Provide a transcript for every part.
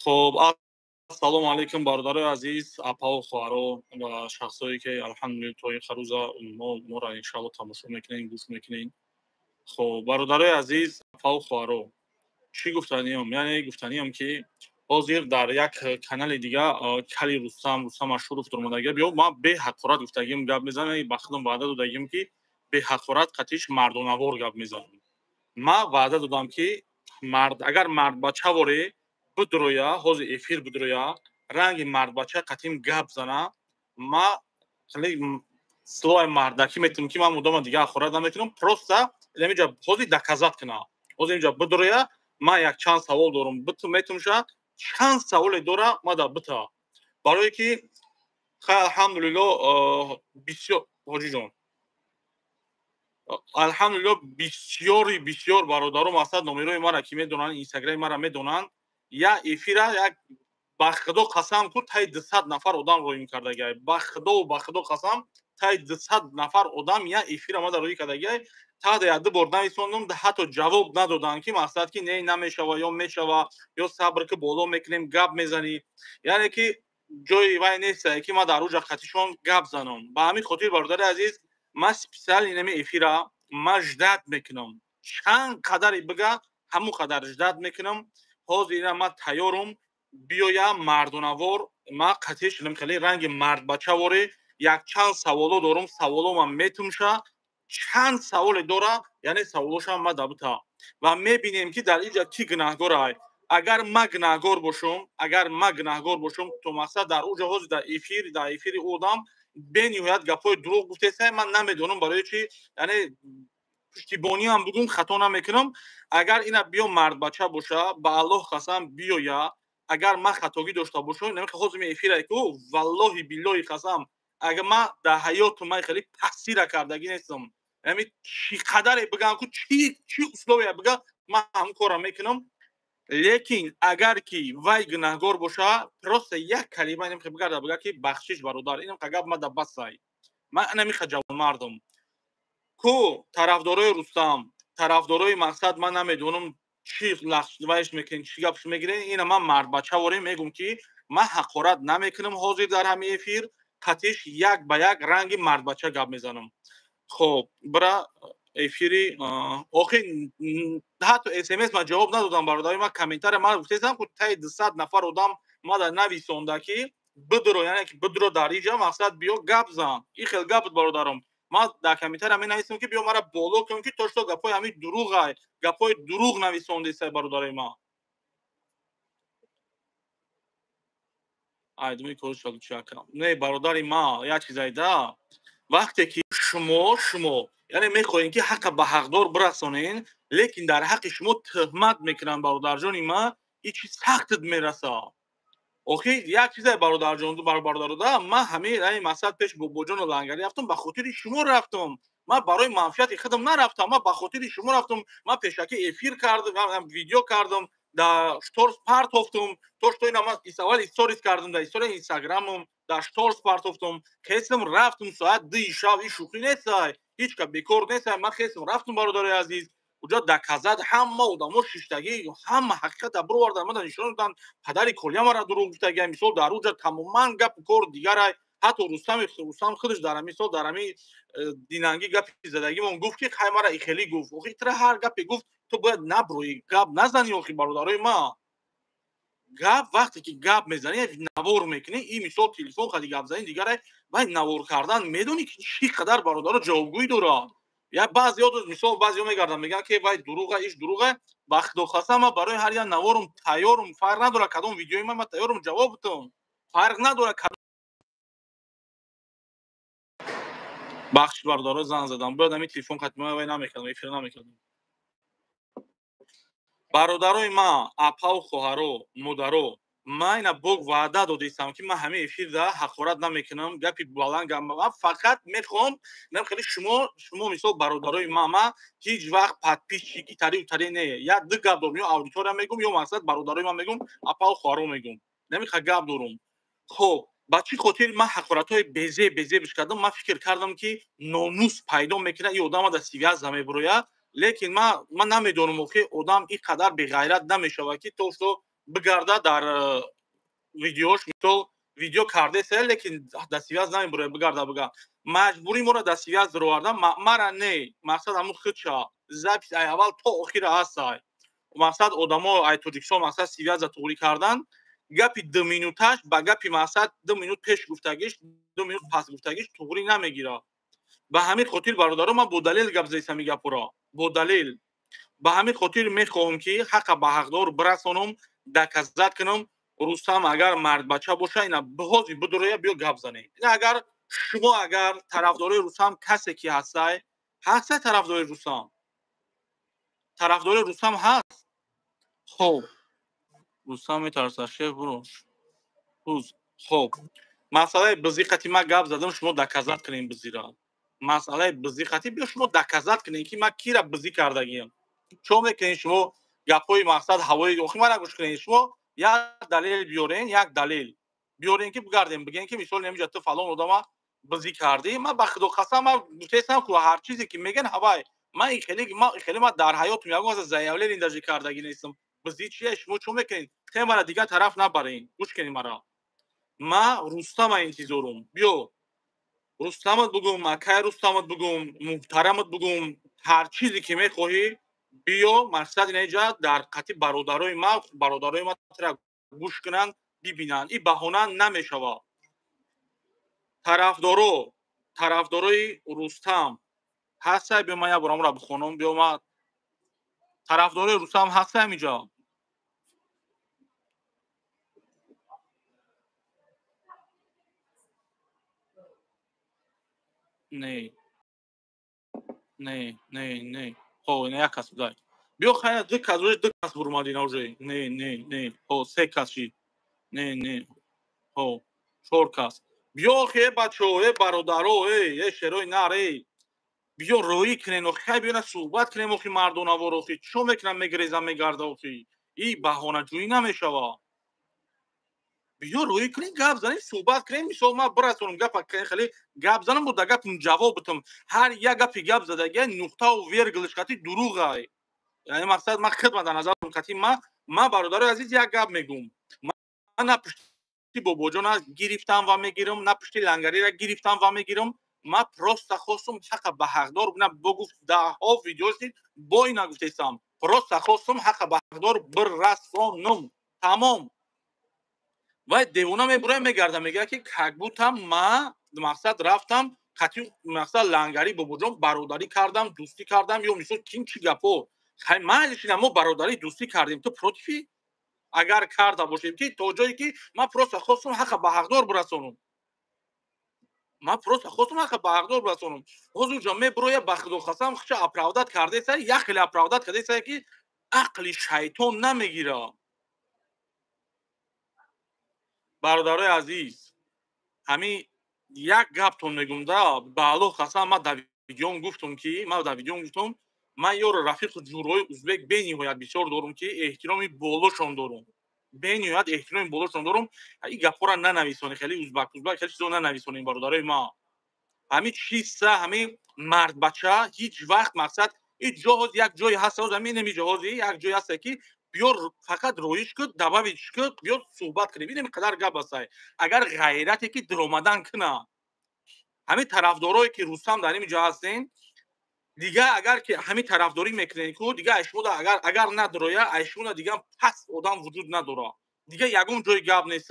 خب السلام علیکم برادرای عزیز اپا و خواهرا و شخصایی که الحمدلله تا این روزا ما را انشالله تماشا میکنین گوش میکنین. خب برادرای عزیز اپا و خواهرا چی گفتنیم؟ یعنی گفتنیم که حاضر در یک کانال دیگه کلی رستم مشهور افتاد بیا ما به حقارت گفتگیم گپ میزنیم به خودم وعده دادیم که به حقارت قطعش مردانوار گپ میزنیم. ما وعده دادم که مرد اگر مرد بچه واره بدرویا حوز افیر بدرویا رنگ مرد بچه قطعیم گپ زنه ما خیلی سلوی مردکی میتونم که من مدام دیگه خورد نمیتونم پروستا اینجا حوزی دکازات کنه حوز اینجا بدرویا ما یک چند سوال دارم بتون میتونم شد چند سوال دوره ما دا بتا برای که خیلی الحمدلله بسیار حاجی جان الحمدلله بسیار برادرم هستند نمره ما را که میدونن اینستاگرام ما را میدونن یا افیرا یک با خدا قسم کو تای 200 نفر آدم روی کرده گای با خدا قسم تای 200 نفر آدم یا افیرا ما روی کرده گای تا ده یاد بردن میسوندم ده حتی جواب ندادن که مقصد که نه نمیشوا یا میشوا یا صبر که بالا میکنیم گپ میزنی یعنی که جای وای نیست که ما در اوج خطیشون گپ زنم با همین خاطر برادر عزیز ما سپیشال اینمی افیرا ما جدت میکنم چند قدر بگه همون قدر جدت میکنم حاضر ما تیارم بیایا مردونوار ما قطعش نمیخوام رنگ مرد بچه واره یک چند سوالو دارم سوالو من میتونم چند سوال داره یعنی سوالوش هم ما دبتا و میبینیم که در اینجا کی گناهگار است اگر ما گناهگار باشم تو مقصد در اوج حوز در افیر اودم بنیوید گپای دروغ گفته سه من نمیدونم برای چی یعنی پشتیبانی هم بگم خطا نمیکنم اگر اینا بیا مرد بچه باشه با الله قسم بیایا اگر ما خطاگی داشته باشم نمیخوام خودم افیر کو والله بالله قسم اگر ما در حیات ما خیلی تاثیر کردگی نیستم یعنی چی قدر بگم کو چی اسلوبی بگم ما هم کارا میکنم لیکن اگر کی وای گناهگار باشه پروست یک کلمه نمیخوام بگم که بخشش برادر اینم قگاب ما در بسای من نمیخوام جوان مردم کو طرفدارای رستم طرفدارای مقصد من نمیدونم چی لحظهش میکنین چی گپش میگیرین اینا من مرد بچه واره میگم که من حقارت نمیکنم حاضر در همه افیر قطعش یک به یک رنگ مرد بچه گپ میزنم خب برا افیری آخه حتی اس ام اس ما جواب ندادم برادرای ما کامنتار ما گفتم که تای 200 نفر آدم ما در نویسونده که بدرو یعنی که بدرو در اینجا مقصد بیا گپ زن این خیلی گپ برادرم ما در کامنتار همین نویسیم که بیا مرا بالا کن که توش تو گپای همین دروغه گپای دروغ نویسونده سه برادرای ما ایدمی کوش شد چاکم نه برادر ما یا چیزای دا وقتی که شما یعنی میخواین که حق به حقدار برسونین لیکن در حق شما تهمت میکنن برادر جان ما این چیز سختت میرسه اوکی یک چیز برادر جان برادر دا ما همه این مسئله پیش بوجان و لنگری رفتم به خاطر شما رفتم ما برای منفعت خودم نرفتم ما به خاطر شما رفتم ما پیشکی افیر کردم ویدیو کردم در شتورز پارت افتم تو اینا ما سوال استوریز کردم در استوری اینستاگرامم در شتورز پارت افتم کسم رفتم ساعت 2 شب این شوخی نیست هیچ که بیکار نیست ما کسم رفتم برادر عزیز اونجا دکازات همه آدمو ششتگی همه حقیقت برو وردن من نشون دادن پدری کلیه مرا دروغ گفته مثال در اونجا تماما گپ کور دیگر حتی رستم خودش در مثال در همین دینانگی گپ زدگی اون گفت که خیلی مرا خیلی گفت اخی تر هر گپی گفت تو باید نبروی گپ نزنی اخی برادرای ما گپ وقتی که گپ میزنی نوار میکنی این مثال تلفن خالی گپ زنی دیگر باید نوار کردن میدونی که چی قدر برادر جوابگویی داره یا بعضیا مثال بعضیا میگردن میگن که وای دروغه ایش دروغه بخت و خاصه برای هر یا نوارم تیارم فرق نداره کدوم ویدیوی من تیارم جواب بدم فرق نداره بخش بردارا زنگ زدم بعد همین تلفن ختمه وای نمیکردم افیر نمیکردم برادرای ما اپا و خواهرو مادرو ما اینا بوگ وعده دادیستم که من همه افیر ده حقارت نمیکنم گپی بلند گم فقط میخوام خیلی شما مثال برادرای ما هیچ وقت پد پیش کی تری نه یا دو گپ دارم یا اودیتور میگم یا مقصد برادرای من میگم اپا و خواهرو میگم نمیخوام گپ دارم خب با چی خاطر من حقارت های بزه بش کردم من فکر کردم که ناموس پیدا میکنه این آدم در سیویاز زمه برویا لیکن من نمیدونم که آدم این قدر بی غیرت نمیشه که تو بگرده در ویدیوش مثل ویدیو کرده سه لیکن دستیاز نمیبره بگرده بگه مجبوری ما را دستیاز رو آوردن مرا نه مقصد همون خودشا زبط اول تا آخر هستای مقصد آدما ای توجیکسون مقصد سیویاز توری کردن گپی 2 مینوتش با گپی مقصد 2 مینوت پیش گفتگیش 2 مینوت پس گفتگیش توری نمیگیره به همین خاطر برادرم من با دلیل گپ زیسم میگه پورا با دلیل به همین خاطر میخواهم که حق به حقدار برسانم دکزت کنم رستم اگر مرد بچه باشه اینا بهازی بدرویا بیا گپ زنه اینا اگر شما اگر طرفدار رستم کسی کی هست طرفدار رستم هست خب رستم میترسه شیف برو روز خب مسئله بزیقتی ما گپ زدم شما دکزت کنین بزیرا مسئله بزیقتی بیا شما دکزت کنین که ما کی را بزی کردگیم چون میکنین شما گپای مقصد هوایی اخی ما نگوش کنین شما یک دلیل بیارین یک دلیل بیارین که بگردیم بگین که مثال نمیشه تو فلان آدم بزی کردی من به خدا قسم من گفتم که هر چیزی که میگن هوای من خیلی ما در حیات میگم از زیاولی اندازه کردگی نیستم بزی چیه شما چون میکنین تمام دیگه طرف نبرین گوش کنین مرا ما رستم انتظارم بیو رستمت بگم مکه رستمت بگم محترمت بگم هر چیزی که میخواهی بیا مقصد اینجا در قطع برادرای ما تر گوش کنن ببینن این بهانه نمیشوه طرفدارای رستم هسته بیا من یک برام را بخونم بیا ما طرفدارای رستم هسته اینجا نه نه خب این یک کس بودای بیا خیلی دو کس برمادین اوجه نه خب سه کسی نه خب 4 کس بیا خیلی بچه های برادرو یه شروع نره بیا روی کنین و خیلی بیانه صحبت کنیم و خیلی مردون وارو خیلی چون میکنم میگریزم میگرده و خیلی این بهانه جویی نمیشوه بیا روی کنین گپ زنیم صحبت کنیم مثال ما برسونم گپ کنیم خیلی گپ زنم بود گپ جواب بتم هر یک گپی گپ زدگه نقطه و ویرگلش قطعی دروغه یعنی مقصد ما خدمت نظر قطعی ما برادر عزیز یک گپ میگم من نپشتی بابا جان گرفتم و میگیرم نپشتی لنگری را گرفتم و میگیرم ما پروست خواستم حق به حقدار بودم بگفت 10 ها ویدیو دید با این نگفتم پروست خواستم حق به حقدار برسانم تمام و دیوونه میبره میگرده میگه که کگبوتم ما مقصد رفتم قطعی مقصد لنگری بابا جان برادری کردم دوستی کردم یا مثل کیم چی گپو خیلی من ما برادری دوستی کردیم تو پروتفی اگر کرده باشیم که تا جایی که من پروست خواستم حق به حقدار برسانم حضور جان میبروی بخدو خواستم خچه اپراودت کرده سه یک خیلی اپراودت کرده سه که عقل شیطان نمیگیره برادرای عزیز همین یک گپتون میگم دا بالو خواستم ما در ویدیوم گفتم که من یور رفیق جوروی ازبک بنیهایت بسیار دارم که احترامی بالاشون دارم بنیهایت احترامی بالاشون دارم این گپا را ننویسونی خیلی ازبک خیلی چیزا ننویسونی برادرای ما همین چیزا همین مرد بچه هیچ وقت مقصد این جهاز یک جای هست و زمین نمی جهازی یک جای هست که بیار فقط رویش کد دباویش کد بیار صحبت کنی ببینیم قدر گپ است اگر غیرتی که درآمدن کنه همین طرفدارایی که رستم در اینجا هستین دیگه اگر که همین طرفداری میکنین کو دیگه اشمودا اگر ندرویا اشمودا دیگه پس آدم وجود نداره دیگه یگون جای گپ نیست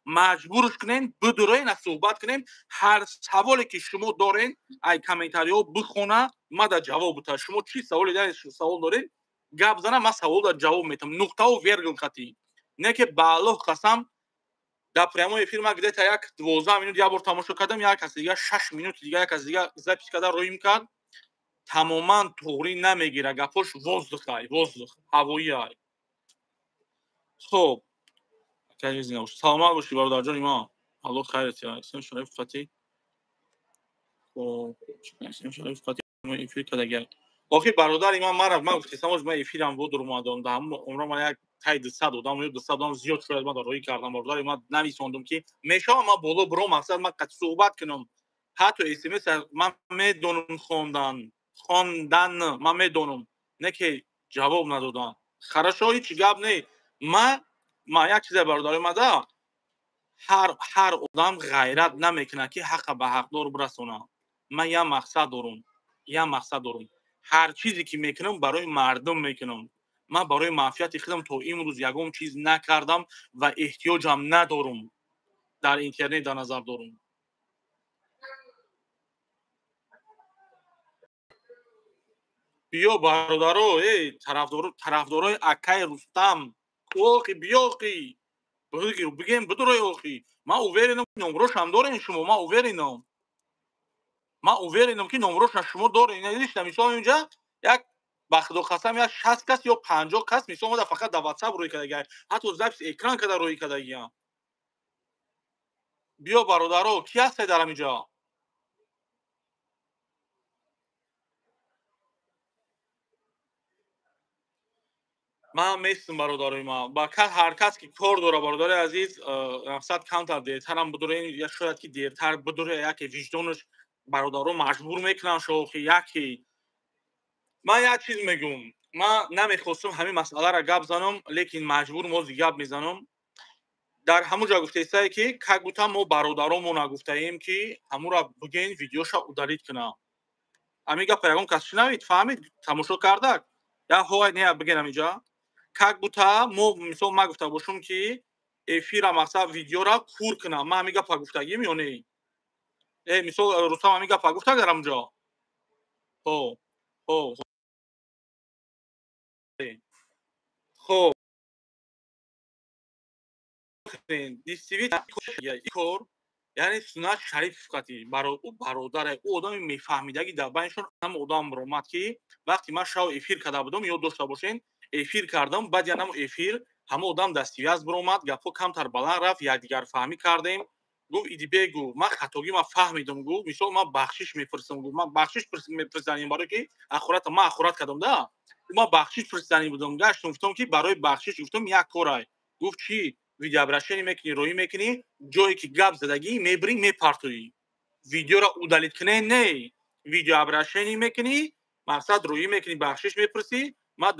مجبورش کنین بدروین صحبت کنین هر سوالی که شما دارین ای کامنتاریو بخونه ما در جواب بده شما چی سوالی دارین سوال دارین گپ زنه ما سوال در جواب میتم نقطه و ویرگول خطی نه که بالو قسم در پرямой ефір ما گده تا یک 12 минут یا بار تماشا کردم یک کس دیگه 6 минут دیگه یک کس دیگه زپیش کرده روی میکرد تماما توری نمیگیره گپاش воздух هوایی های خب چیزی نباشه سلامت باشی برادر جان ما الله خیرت یا اسم شریف فتی خب اسم شریف فتی ما افیر کده آخه برادر من گفتم من افیرم بود رو اومدم دهم عمرم من یک تای 200 دادم 200 دادم زیاد شد من روی کردم برادر من نمیسوندم که میشه ما بالا برو مقصد من قطع صحبت کنم حتی اس ام اس من میدونم خواندن من میدونم نه که جواب ندادن خراشو هیچ گپ نه من ما یک چیز برادر اومده هر آدم غیرت نمیکنه که حق به حقدار برسونه. من یه مقصد دارم هر چیزی که میکنم برای مردم میکنم. من برای معافیت خودم تا امروز یگام چیز نکردم و احتیاجم ندارم در اینترنت در نظر دارم. بیا برادرو ای طرفدارای اکای رستم اوخی بیاخی بگیم بدروی اوخی ما اوورینم نمروش هم دارین شما ما اوورینم که نمروش شما دارین نیست مثلا اینجا یک بخدو قسم یا 60 کس یا 50 کس مثلا ما فقط در واتساپ روی کردگی حتی زبط اکران کرده روی کردگی. بیا برادرو کی هستی در اینجا؟ من میستم برادرای ما با هر کس که کار داره برادر عزیز مقصد کمتر دیرتر هم بدوره یا شاید که دیرتر بدوره یکی وجدانش برادرو مجبور میکنن شوخی یکی. من یک چیز میگم من نمیخواستم همین مسئله را گپ زنم لیکن مجبور موز گپ میزنم. در همون جا گفته ایستایی که گفتم ما برادرامو نگفتیم که همون را بگین ویدیوشا удалить کنه. همین گپ پیغام کسی شنوید فهمید تماشا کرده یا هوای نه بگینم اینجا как будто мисол ман гуфта бошум ки эфира мақсад видеора кур кунам. Ман ҳамин гапа гуфтагим ё не? Мисол Рустам ҳамин гапа гуфтаг дар ҳамҷо? Хоб хоб хоб дистиви кор яъне сунат шариф фикати ӯ бародаре ӯ одами мефаҳмидаги дар байнашон ҳам одам баромад ки вақти ман шав эфир карда будам ёд дошта бошен эфир кардам баъд янам эфир ҳама одам дастивиаз баромад гапҳо камтар баланд рафт якдигар фаҳмӣ кардем. гуфт иди бегу ман хатоги ман фаҳмидам гуфт мисол ман бахшиш мефирстам гуфт ман бахшиш мефирстанем барои ки ахирата ман ахират кардам да ман бахшиш фирстани будам гаштам гуфтам ки барои бахшиш гуфтам як корай. гуфт чӣ видеообращение мекунӣ роҳӣ мекунӣ ҷое ки гап задагӣ мебирӣ мепартоӣ видеора удалит кунӣ не видеообращение мекунӣ мақсад роҳӣ мекунӣ бахшиш мепирсӣ ман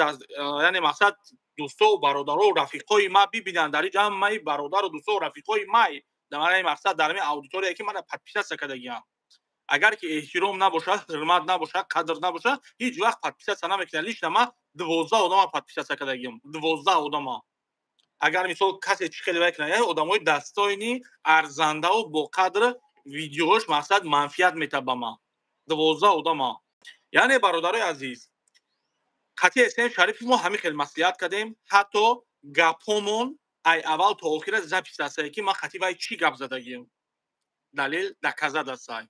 яъне мақсад дӯстову бародарову рафиқои ман бибинанд дар инҷа ҳамаи бародару дӯстову рафиқои ман дар мақсад дар ҳамин аудитория ки мана подписатсия кардагиам. агар ки эҳтиром набошад ҳурмат набошад қадр набошад ҳеҷ вақт подписатсия намекунад. лично ман 12 одама подписатсия кардагиам 12 одама. агар мисол касе чӣ хеле мекунад яъне одамои дастойни арзандаву боқадр видеош мақсад манфиат метабад ба ман 12 одама. яъне бародарои азиз қатъи ҳастем шарифи мо ҳамин хел маслиҳат кардем ҳатто гапҳомон ай аввал то охира записасае ки ман хати вай чӣ гап задагием далел доказа дастай.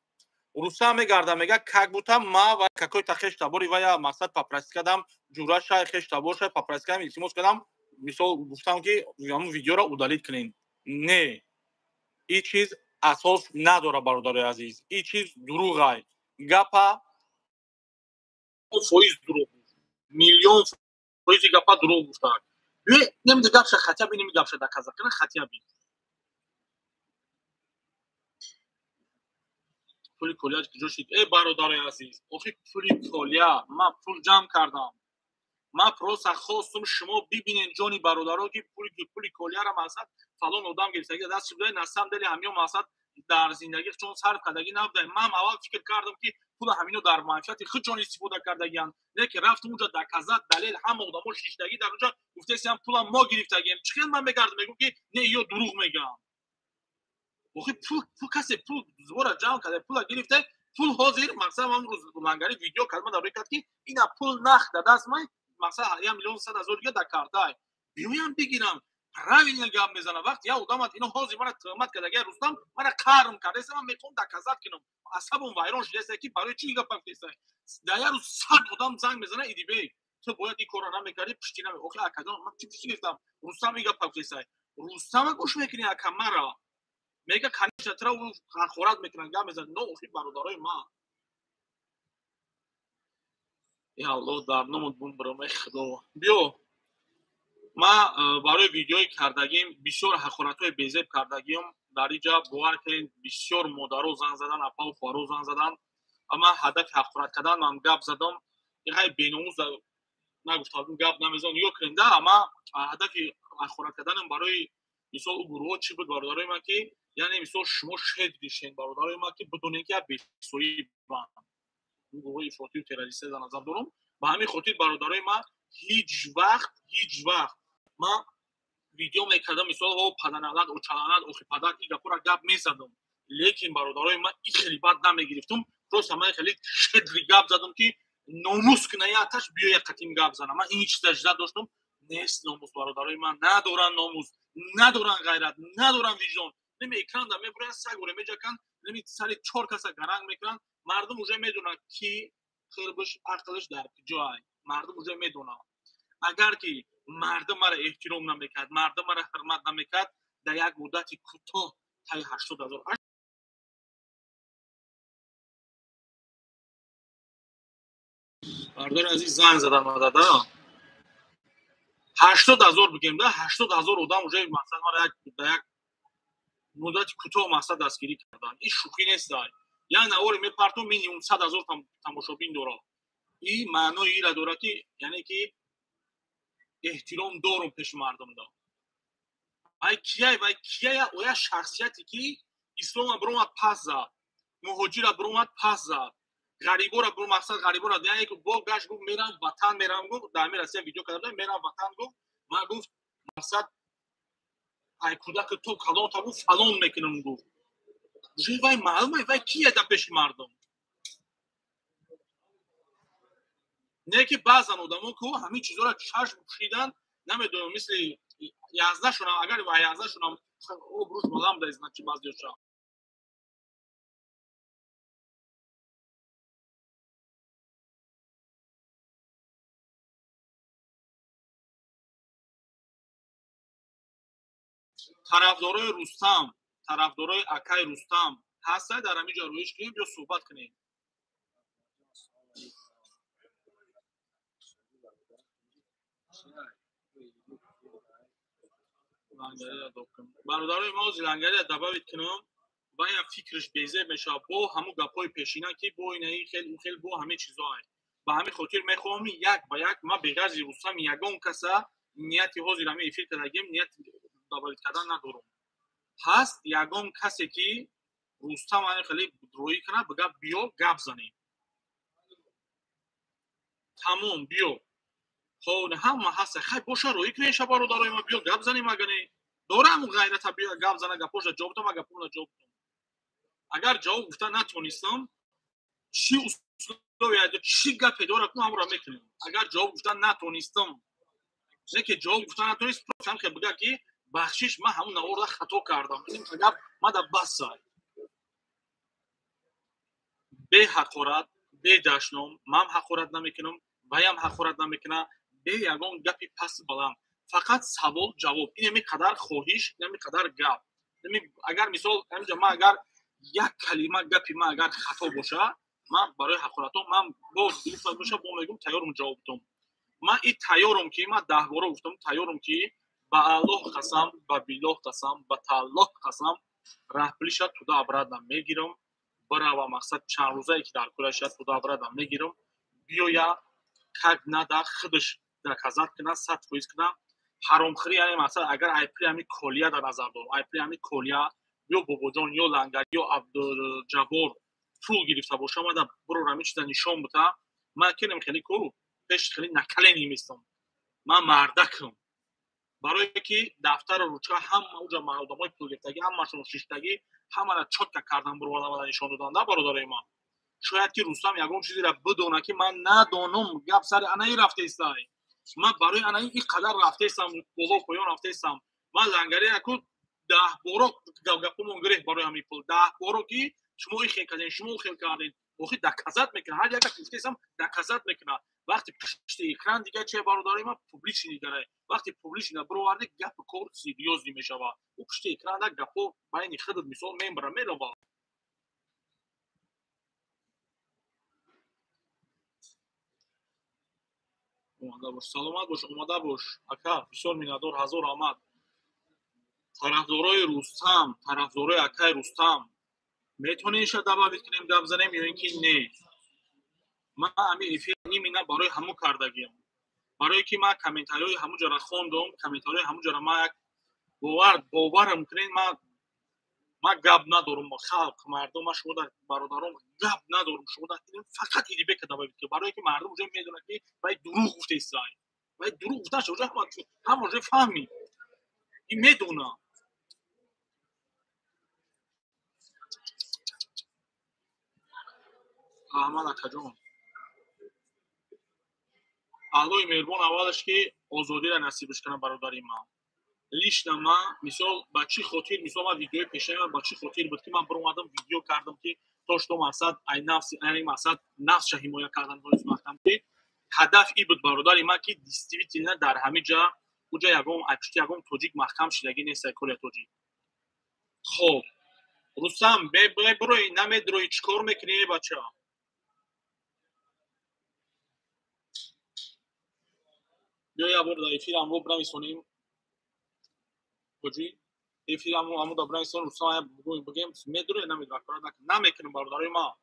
рустам мегарда мега как будто ма ва какой-то хеш табори вая мақсад попросить кардам ҷураша хеш таборша попросить кардам илтимос кардам мисол гуфтам ки ҳамун видеора удалит кунен. Не ин чиз асос надора бародари азиз ин чиз дурӯғай гапа фоиз дурӯғ миллион фоизи гапа дурӯғ гуфтад. немида гапша хатя бинем гапша доказа кана хатя бин пули колияш куҷо шид? Бародари азиз охи пули колия ман пул ҷамъ кардам. ман просто хостум шумо бибинен ҷони бародаро ки пули колияра мақсад фалон одам гирифтаги дастш будаи на самом деле ҳамино мақсад дар зиндагӣ чун сарф кардаги набудаи ман аввал фикр кардам ки пула ҳамино дар манфиати худ ҷон истифода кардагиянд лекин рафтум унҷа доказат далел ҳама одамо шишдаги дар унҷа гуфтесиям пула мо гирифтагием чӣ хел ман мегардам мегӯм ки не ё дурӯғ мегӯям. охи пул касе пул зубора ҷамъ карда пула гирифта пул ҳозир мақсад ман рӯз лангари видео кардам дар рӯи кард ки ина пул нах да даст ман мақсад 1 миллион 100 000 дига да кардай биёям бигирам правильно гап мезанам вақти я одамат ино ҳозир мана тӯҳмат кардаги рустам мана қарм кардаеса ман мехоҳам доказат кунам асабам вайрон шудааста ки барои чӣ гапа гуфтеса дар як рӯз 100 одам занг мезана идибей ту бояд ин корро намекардӣ пушти наме охи акадон ман чӣ пушти гирифтам рустам ин гапа гуфтеса рустама гӯш мекунӣ акамара мега конечно тра хақорат мекунад гап мезанад но охи бародарои ман я аллоҳ дар номат бун баромаи худо биё ман барои видеои кардагим бисёр ҳақоратҳои безеб кардагиам дар инҷа бовар кунед бисёр модаро занг задан апаву фуаро занг задан ама ҳадафи ҳақорат кардан ман гап задам иқай беномус нагуфтам гап намезанам нигоҳ кунед да ама ҳадафи ахорат карданам барои мисол у гурӯҳ чӣ буд бародарои ман ки яъне мисол шумо шед дишен бародарои ман ки бидонем ки як бесои банд гурӯҳи ифротию террористӣ дар назар дорам ба ҳамин хотир бародарои ман ҳеҷ вақт ман видео мекардам мисол паданалат очаланат охи падар и гапора гап мезадам лекин бародарои ман и хеле бад намегирифтам просто ман хеле шедри гап задам ки номус кинаяташ биё як қатим гап занам ман ин чиза жда доштам нест номус бародарои ман надоран номус надоран ғайрат надоран виҷдон ними экран мебуранд сагоре меҷаканд ними сари 4 каса гаранг мекунанд мардум уже медонад ки хирбиш ақлиш дар куҷоай мардум уже медонад агар ки мардум мара эҳтиром намекард мардум мара ҳурмат намекард дар як муддати кӯтоҳ таи 80,000 бардори азиз занг задан мадада 80,000 бигем да 80,000 одам уже мақсад мара як муддати кӯтоҳ мақсад дастгирӣ карданд ин шӯхӣ нест як навори мепартум минимум 100,000 тамошобин дорад ин маънои ира дорад ки яъне ки эҳтиром дорум пеши мардумда ай кия оя шахсияте ки ислома биромад пас зад муҳоҷира биромад пас зад ғарибора бир мақсад ғарибора яъне ки бо гашт гуфт мерам ватан мерам гуфт дар ами россия видео кардам мерам ватан гуфт ман гуфт мақсад ай кӯдаки то калон та гуфт фалон мекунам гуфт уже вай маълума вай кия дар пеши мардум не ки баъзан одамо ки ҳамин чизора чашм пӯшидан намедонам мисли яздашонам агар ва яздашонам обрӯш балам да значи баъзиёша тарафдорои Рустам тарафдорои акай Рустам ҳастад дар ҳамин ҷо рӯиш кунем ё суҳбат кунем бародарои мо зилангария дабавит кунам ва як фикриш безеб мешавад бо ҳамун гапҳои пешина ки бо инаи хел бо ҳамин чизоай ба ҳамин хотир мехоҳам як ба як ма беғарзи Рустам ягон каса нияти ҳозир ҳамин эфир кардагим нияти дабавит кардан надорам ҳаст ягон касе ки Рустам хеле рӯӣ кунад ба гап биё гап занем тамом биё ҳама ҳаста хай боша рӯӣ кунем ша бародарои ма биё гап занем агаре дора ҳамун ғайрата биё гап зана гапоша ҷавоб дам гапона ҷавоб дам агар ҷавоб гуфта натонистам чӣ условия чӣ гапе дора ку ҳамонро мекунем агар ҷавоб гуфта натонистам не ки ҷавоб гуфта натонист просто бигӯя ки бахшиш ман ҳамун наворда хато кардам ин гап мада басай бе ҳақорат бе даштном ман ҳақорат намекунам ваям ҳақорат намекунад бе ягон гапи пасти баланд фақат савол ҷавоб ин меқадар хоҳиш меқадар гап агар мисол ҳаминҷа ман агар як калима гапи ман агар хато боша ман барои ҳақоратҳо ман бо дилуфта боша бо мегум тайёрум ҷавоб дам ман ин тайёрум ки ман 10 бора гуфтам тайёрум ки ба Аллоҳ қасам ба биллоҳ қасам ба тааллоҳ қасам раҳпилиша туда обратно мегирам барава мақсад чанд рӯзае ки дар кӯраша туда обратно мегирам биёя как надо худаш доказат кунад 100% кунад ҳаромхӯри яъне мақсад агар айпли ҳамин колия дар назар дорам айпли ҳамин колия ё бобоҷон ё лангар ё абдуҷаббор пул гирифта боша мада бурор ҳамин чиза нишон бута ман кенам хеле ку пеш хеле накалени мистам ман мардакам барое ки дафтару ручка ҳама уҷа одамои пулгирифтагӣ ҳамашон шиштагӣ ҳамара чотка кардан бурвада нишон додан да бародарои ман шояд ки Рустам ягон чизеро бидона ки ман надонам гап сари анаи рафтаистай ман барои анаи ин қадар рафтаистам боло поён рафтаистам ман лангария ку 10 боро гапомон гирифт барои ҳамин пул 10 боро ки шумо ин хел кардем шумо хел кардем охи доказат мекунад ҳар як гуфтаистам доказат мекунад вақти пишти экран дига че бародарои ман публични дигаре вақти публична бироварди гапи кор серьёзӣ мешавад у пишти экрана гапо байни худат мисол мебара мерава саломат бош омада бош ака бисёр миннатдор ҳазор раҳмат тарафдорои Рустам тарафдорои акай Рустам метонем ша дабавит кунем гап занем ё ин ки не ман ҳамин эфир нимина барои ҳамун кардагиам برای که من کامنت‌های همونجا را خوندم، کامنت‌های همونجا را من یک باورم میکنین ما گپ ندارم، ما خلق مردم ما شما در برادران گپ ندارم، شما در این فقط ایدی بک دباید که برای که مردم اونجا میدونن که باید دروغ گفته اسرائیل، باید دروغ گفته شو هم اونجا فهمی این میدونه. احمد اکجان الله مهربان اولش که آزادی را نصیبش کنه برادر ما. لیشنا ما مثال با چی خاطر مثال ما ویدیو پیشین با چی خاطر بود که من برام اومدم ویدیو کردم که توش تو مقصد ای نفس این مقصد نفس حمایت کردن روز وقتم که هدف ای بود برادر ما که دیستریبیوتر در همه جا کجا یگام اچتی یگام توجیک محکم شدگی نیست کل توجیک. خب رستم بروی نمیدروی چیکار میکنی بچه‌ها؟ یا بر در افیر هم رو برمیسونیم کجی افیر هم رو برمیسون رستم بگیم میدروی نمیدروی کار نمیکنیم برادر ما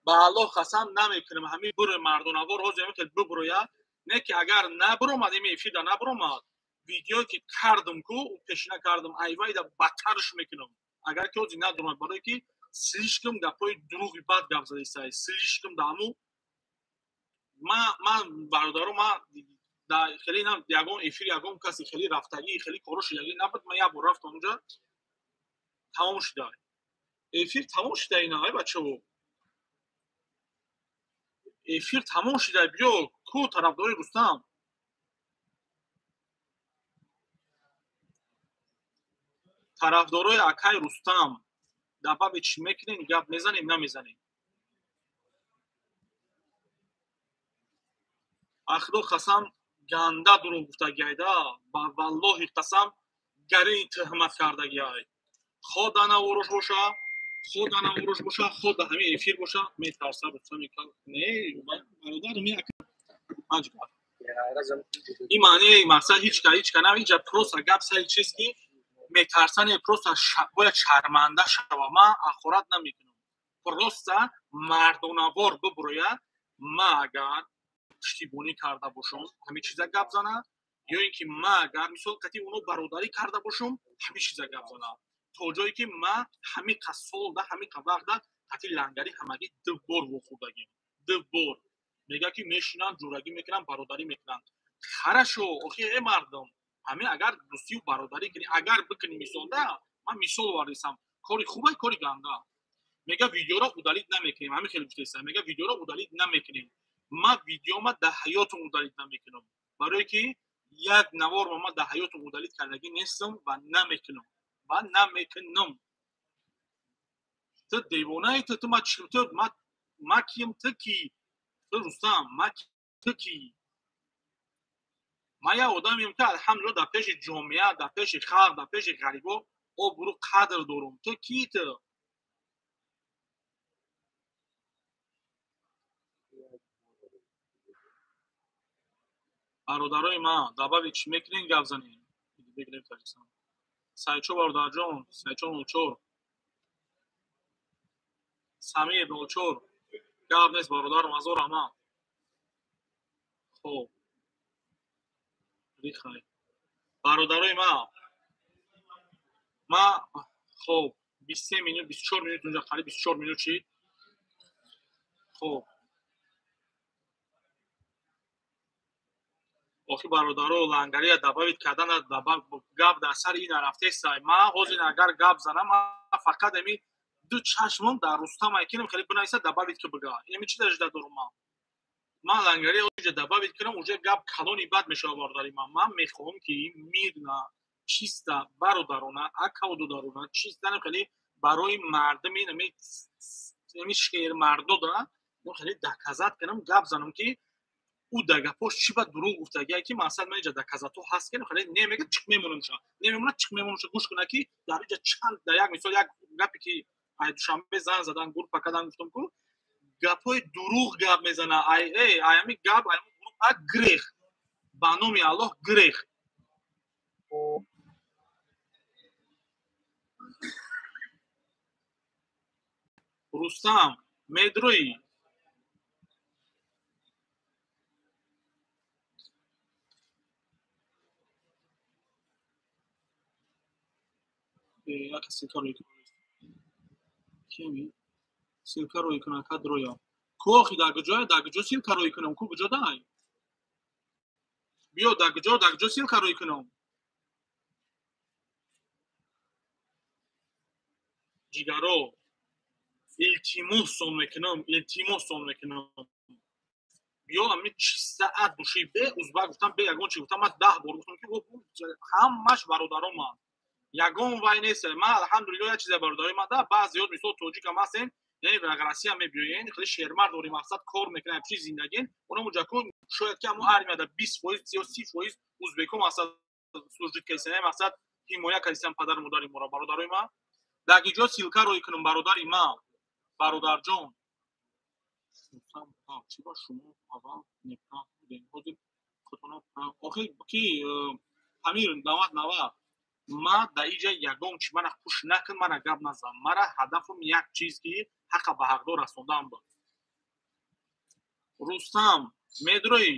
با الله قسم نمیکنیم همین بر مردانوار روز که ببروید نه که اگر نبرومد این افیر نبرومد ویدیو که کردم کو پیشنه کردم ایوای دا بدترش میکنم اگر که اوزی ندرومد برای که سلیشکم گپای دروغی بد گپ زده است سلیشکم دامو من برادرم ما در خیلی نم یگام افیر یگام کسی خیلی رفتگی خیلی کارش یگی نبود من یه بار رفتم اونجا تمام شده افیر تمام شده اینا های بچه‌ها افیر تمام شده بیا کو طرفدار رستم طرفدارای اکای رستم دبا چی میکنین گپ میزنیم نمیزنیم اخدو قسم گنده دروغ گفته گیدا با والله قسم گری تهمت کرده گیای خود انا وروش باشه خود انا وروش باشه خود همین افیر باشه میترسه رستم میگه نه برادر می اجبا این معنی مثلا هیچ کنه اینجا پروسا گپ سر چیز کی میترسن پروسا باید شرمنده شوه ما اخورت نمیکنم پروسا مردانوار ببروید ما اگر پشتیبانی کرده باشم همین چیزا گپ زنه یا اینکه ما اگر مثال کتی اونو برادری کرده باشم همین چیزا گپ زنه تا جایی که ما همین قصال ده همین وقت ده کتی لنگری همگی دو بار وخوردگیم دو بار میگه که میشینن جورگی میکنن برادری میکنن خرشو اوکی ای مردم همین اگر دوستی و برادری کنی اگر بکنی مثال ده من مثال واردسم کاری خوبه کاری گنده میگه ویدیو را مدالیت نمیکنیم همین خیلی گفته میگه ویدیو را مدالیت نمیکنیم ما ویدیو ما در حیات مدالیت نمیکنم برای که یک نوار ما در حیات مدالیت کردگی نیستم و نمیکنم تو دیوانه تو ما چطور ما کیم تو کی تو رستم ما تو کی ما یه آدمیم که الحمدلله در پیش جامعه در پیش خلق در پیش غریبا او برو قدر دارم تو کی تو برادرای ما دبا چی میکنین گپ زنین بگیریم تاکسان سایچو برادر جان سایچو نوچور سمیر نوچور گپ نیست برادر مزور اما خب ریخای برادرای ما خب 23 مینوت 24 مینوت اونجا خالی 24 مینوت چی خب آخی برادرو لنگری دباوید کردن دبا گپ در سر این رفته سای ما حوزین اگر گپ زنم فقط امی دو چشمم در رستم ایکنم خیلی بنایسه دباوید که بگا یعنی چی درش دارم ما لنگری اونجا دباوید کنم اونجا گپ کلونی بد میشه بارداری من میخوام که میرنا چیستا برادرونه اکاودو دارونه چیستا خیلی برای مردم این شیر مردو دارن خیلی دکازات کنم گپ زنم که او دگه پشت چی با دروغ گفته اگه که مثلا من اینجا دکازاتو هست که خیلی نمیگه چیک میمونم شا نمیمونه چیک میمونم شا گوش کنه که در اینجا چند در یک مثال یک گپی که ای دوشنبه زنگ زدن گروه پکدن گفتم کو گپای دروغ گپ میزنه ای امی گپ ای گروه گریخ بانومی الله گریخ رستم مدروی яка силкаро кеми силкаро икона кадроя кохи дагҷо силкаро иконам ку гҷодай биё дагҷо силкаро иконам ҷигаро илтимосон мекунам биё ами чӣ саат бошӣ бе узба гуфтам бе ягон чӣ гуфтам ман 10 бор гуфтам ки ҳамаш бародароманд ягон вай нест ман алҳамдулилло як чизе бародароиманд баъзиҳо мисол тоҷикам ҳастен яъне россия мебиёен хеле шермард дорем мақсад кор мекунем чӣ зиндагӣ онам ҷакон шояд ки ҳамо армияда 20% ё 30% узбекон мақсад служит кардисен мақсад ҳимоя кардисен падару модари моро бародарои ман дагиҷо силкаро икунам бародари ман бародарҷон чӣ ба шумо аввал нефтан будем ҳозир хотона охир ки амир 90 ма да иҷа ягон чӣ мана хуш накун мана гап назан мара ҳадафам як чиз ки ҳаққа ба ҳақдор расондан буд рустам медроӣ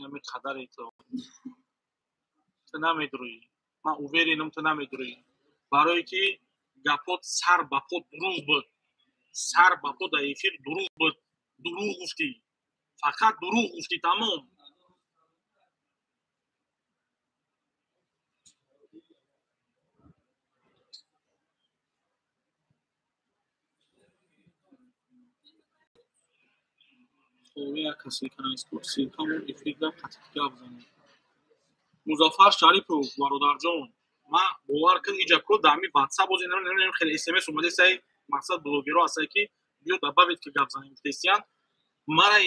ами қадаре ту намедроӣ ман уверенам ту намедроӣ барое ки гапот сар ба по дурӯғ буд сар ба по дар эфир дурӯғ буд дурӯғ гуфтӣ фақат дурӯғ гуфтӣ тамом музаффар шарипов бародарҷон ман бовар кун иҷа ко дами ватсап боз хеле смс омаде саи мақсад блогеро ҳастае ки биё да бавед ки гап занем гуфтесиян мара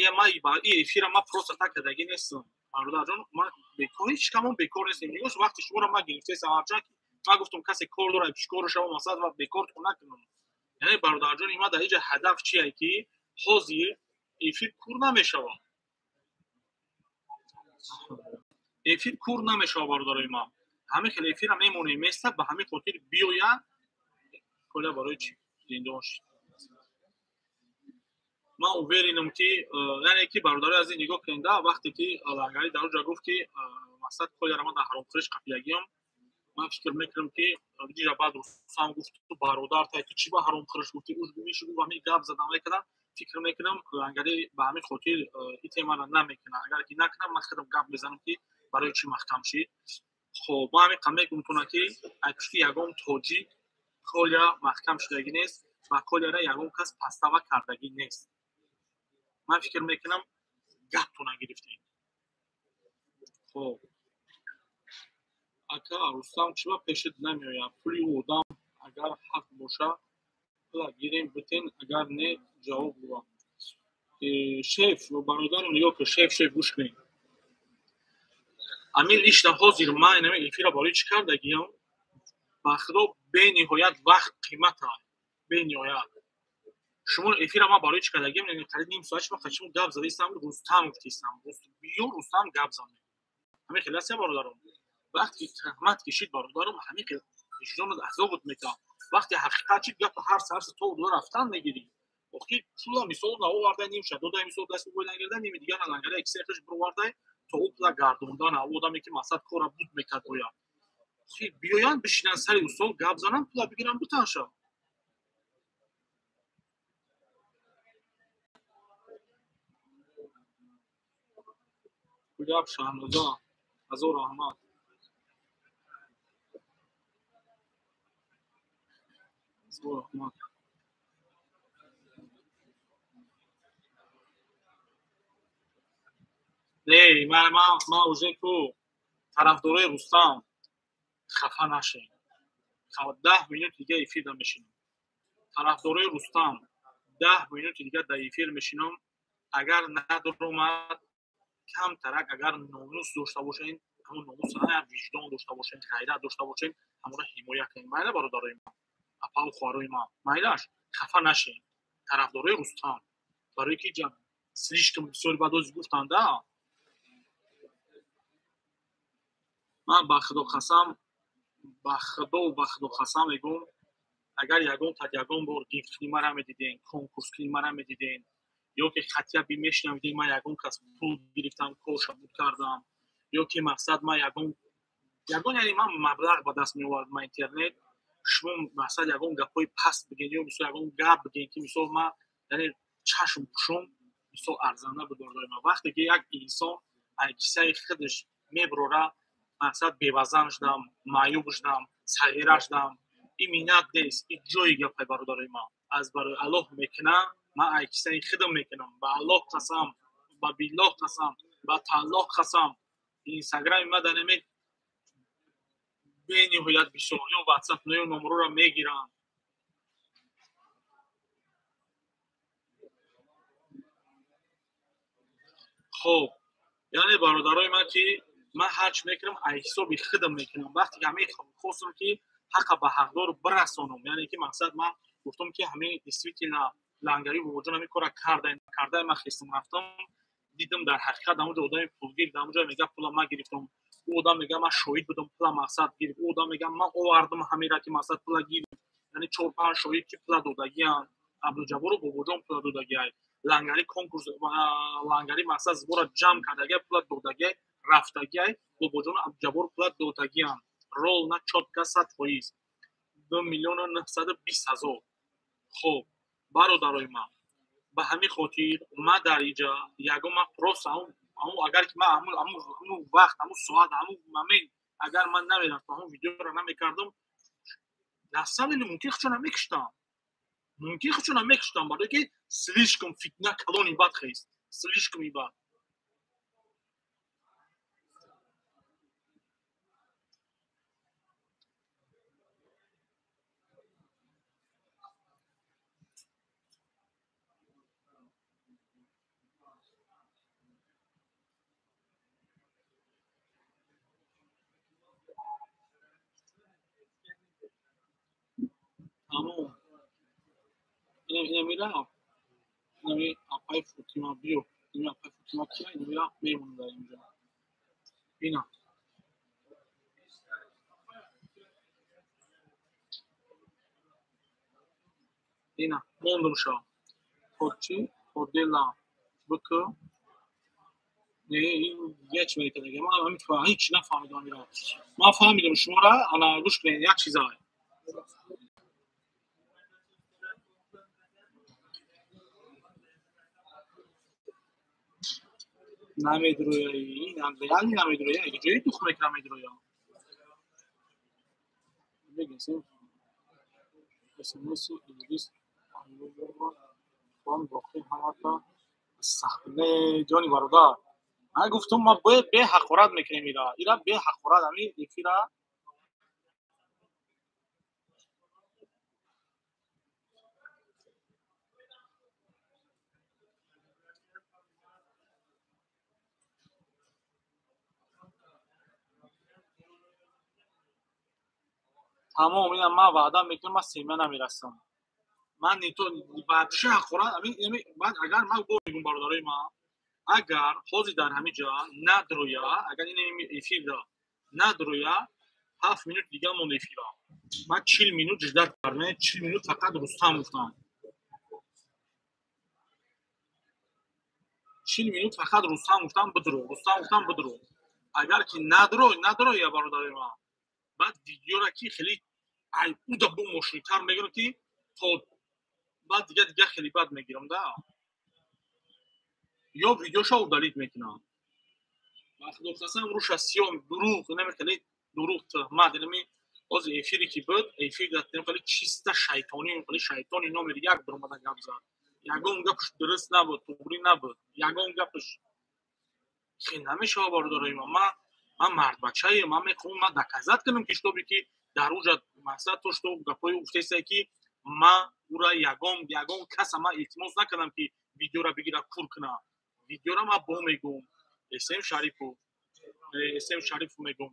эфира ман просто так кардагӣ нестам бародарҷон ман бекор ҳеҷ камон бекор нестем нигоҳ вақти шуморо ман гирифтесам ҳарчанд ки ман гуфтам касе кор дорад чикор шава мақсад ва бекор накунам яъне бародарҷони ман дар иҷа ҳадаф чие ки ҳозир эфир кур намешавад эфир кур намешавад бародарои ман ҳамин хел эфира мемонем места ба ҳамин хотир биёяд коля барои чӣ зиндон шид ман уверенам ки яъне ки бародари азиз нигоҳ кунед вақте ки лангари дар оҷа гуфт ки мақсад коляра ман дар ҳаромхӯриш қафиягиам ман фикр мекунам ки иҷа баъд рустам гуфт бародар тай ту чӣ ба ҳаромхӯриш гуфтӣ мешугу ба ҳамин гап задам мекардам фикр мекунам лангари ба ҳамин хотир итемара намекунад агар ки накунам ман худам гап мезанам ки барои чӣ маҳкам шид хоб ман ҳамин қам мегумтонам ки айпишти ягон тоҷик коля маҳкам шудагӣ нест ва коляра ягон кас пастава кардагӣ нест ман фикр мекунам гапто нагирифтем хоб ака рустам чӣ ба пешит намеояд пули одам агар ҳақ боша пула гирем битен агар не ҷавоб гӯя шеф бародарам нигоҳ кун шеф гӯш кунед амин лишта ҳозир ман инами эфира барои чӣ кардагиам ба худо бениҳоят вақт қимат аст бениҳоят шумо эфира ман барои чӣ кардагиам қариб ним соат шумо қачмо гап задистам рустам гуфтистам биё рустам гап занем ҳамин хел аст бародарам вақте ки tuhmat кишид бародарам ҳамин хел виҷдонат азобот мекард вақте ҳақиқат чид гапа ҳарс то дуда рафтан мегирӣ охир пула мисол наовардай нимша додай мисол даст бубойдан гирда ними дигар алангари эксерташ бировардай то пула гардондан одаме ки мақсад кора буд мекард бояд охир биёянд бишинан сари устод гап занам пула бигирам бутанша гап шаҳноза ҳазор раҳмат ҳазор раҳмат ман уже ку тарафдорои рустам хафа нашед 10 минути дига эфирда мешинам тарафдорои рустам 10 минути дига дар эфир мешинам агар надоромад камтарак агар номус дошта бошен ҳамон номус виҷдон дошта бошен ғайрат дошта бошен ҳамонро ҳимоя кунем майла бародарои ман апау хоҳарои ман майлаш хафа нашед тарафдорои рустам барое ки слишком бисёри бадози гуфтанда ман ба худо қасам мегӯм агар ягон бор гифтки мара медиден конкурски мара медиден ё ки хатия бимешнавидем ман ягон кас пул гирифтам корша буд кардам ё ки мақсад ман ягон ягон яъне ман маблағ ба даст меовардам интернет шумо масалан ягон гапҳои паст бигем ё мисол ягон гап бигем ки мисол ман яъне чашм кушум мисол арзанда бидордори ман вақте ки як инсон аз кисаи худаш мебурора мақсад бевазан шудам маъюб шудам сағира шудам ин миннат нест ин ҷои гапай бародари ман аз барои аллоҳ мекунам ман аз кисаи худам мекунам ба аллоҳ қасам ба биллоҳ қасам ба тааллоҳ қасам инстаграми ман данаме бениҳоят бисёриё ватсап ноё номерҳоро мегирам хоб яъне бародарои ман ки ман ҳарчи мекунам аз ҳисоби худам мекунам вақте ки ҳамин хостам ки ҳаққа ба ҳақдор бирасонам яъне ки мақсад ман гуфтам ки ҳамин действительно лангари бобоҷон ҳамин кора кардаи ман хистам рафтам дидам дар ҳақиқат дар онҷо одами пулгир дар онҷо мегӯяд пула ман гирифтам ӯ одам мегӯяд ман шоҳид будам пула мақсад гирифт ӯ одам мегӯяд ман овардам ҳамира ки мақсад пула гирифт яъне 4-5 шоҳид ки пула додагиянд абдуҷаббору бобоҷон пула додагиай лангари конкурс лангари мақсад збора ҷамъ кардагиай пула додагиай рафтагиай бобоҷону абдуҷаббору пула додагиянд ролна чотка 100%. 2 миллиону 920 ҳазор. хоб бародарои ман ба ҳамин хотир ман дар инҷа ягон ман просто агар ки ман ҳамун вақт ҳамун соат ҳамун момент агар ман намерафтам ҳамун видеоро намекардам насамини мумкин худшо намекуштам мумкин худшо намекуштам барое ки слишком фитна калони бад хест слишкоми бад тамом инамира инами апай фотима биё инами апай фотима кия инамира мемонам дар инҷа ина ина мондум шо ҳочи ҳодела бк не ин як чӣ мекардаги ман ҳамин ҳеҷ нафаҳмидам амира ман фаҳмидам шуморо ана гӯш кунед як чизай намедрояи реалӣ намедроя ҷои дух мекунам медроя бегесем смс инглис хон бохи ҳамата сахтне ҷони бародар ман гуфтам ман беҳақорат мекунем ира беҳақорат ҳамин эфира тамом ина ман ваъда мекунам ман сема намерасам ман вообще ҳақорат ман агар ман бо мегӯям бародарои ман агар ҳозир дар ҳамин ҷа надроя агар ин эфира надроя 7 минут дига монд эфира ман 40 минут ждат кардам 40 минут фақат Рустам гуфтам 40 минут фақат Рустам гуфтам бидро агар ки надроя бародарои ман баъд видеора ки хеле ай уда бо мошинитар мегирам ки то баъд дига хеле бад мегирам да ё видеошо удалит мекунам вахтдохтасам руша сиём дурӯғ инаме хеле дурӯғ tuhmat инаме ҳозир эфире ки буд эфир хеле чиста шайтонӣ хеле шайтони номери як биромада гап зад ягон гапш дуруст набуд туғрӣ набуд ягон гапш хе намешава бародарои ман мардбачаем ман мехоҳам ман доказат кунам китобе ки дар уҷа мақсад то што гапҳои гуфтаисае ки ман ура ягон каса ман илтимос накардам ки видеора бигира пур кунам видеора ман бо мегӯм эсем шарипов мегӯм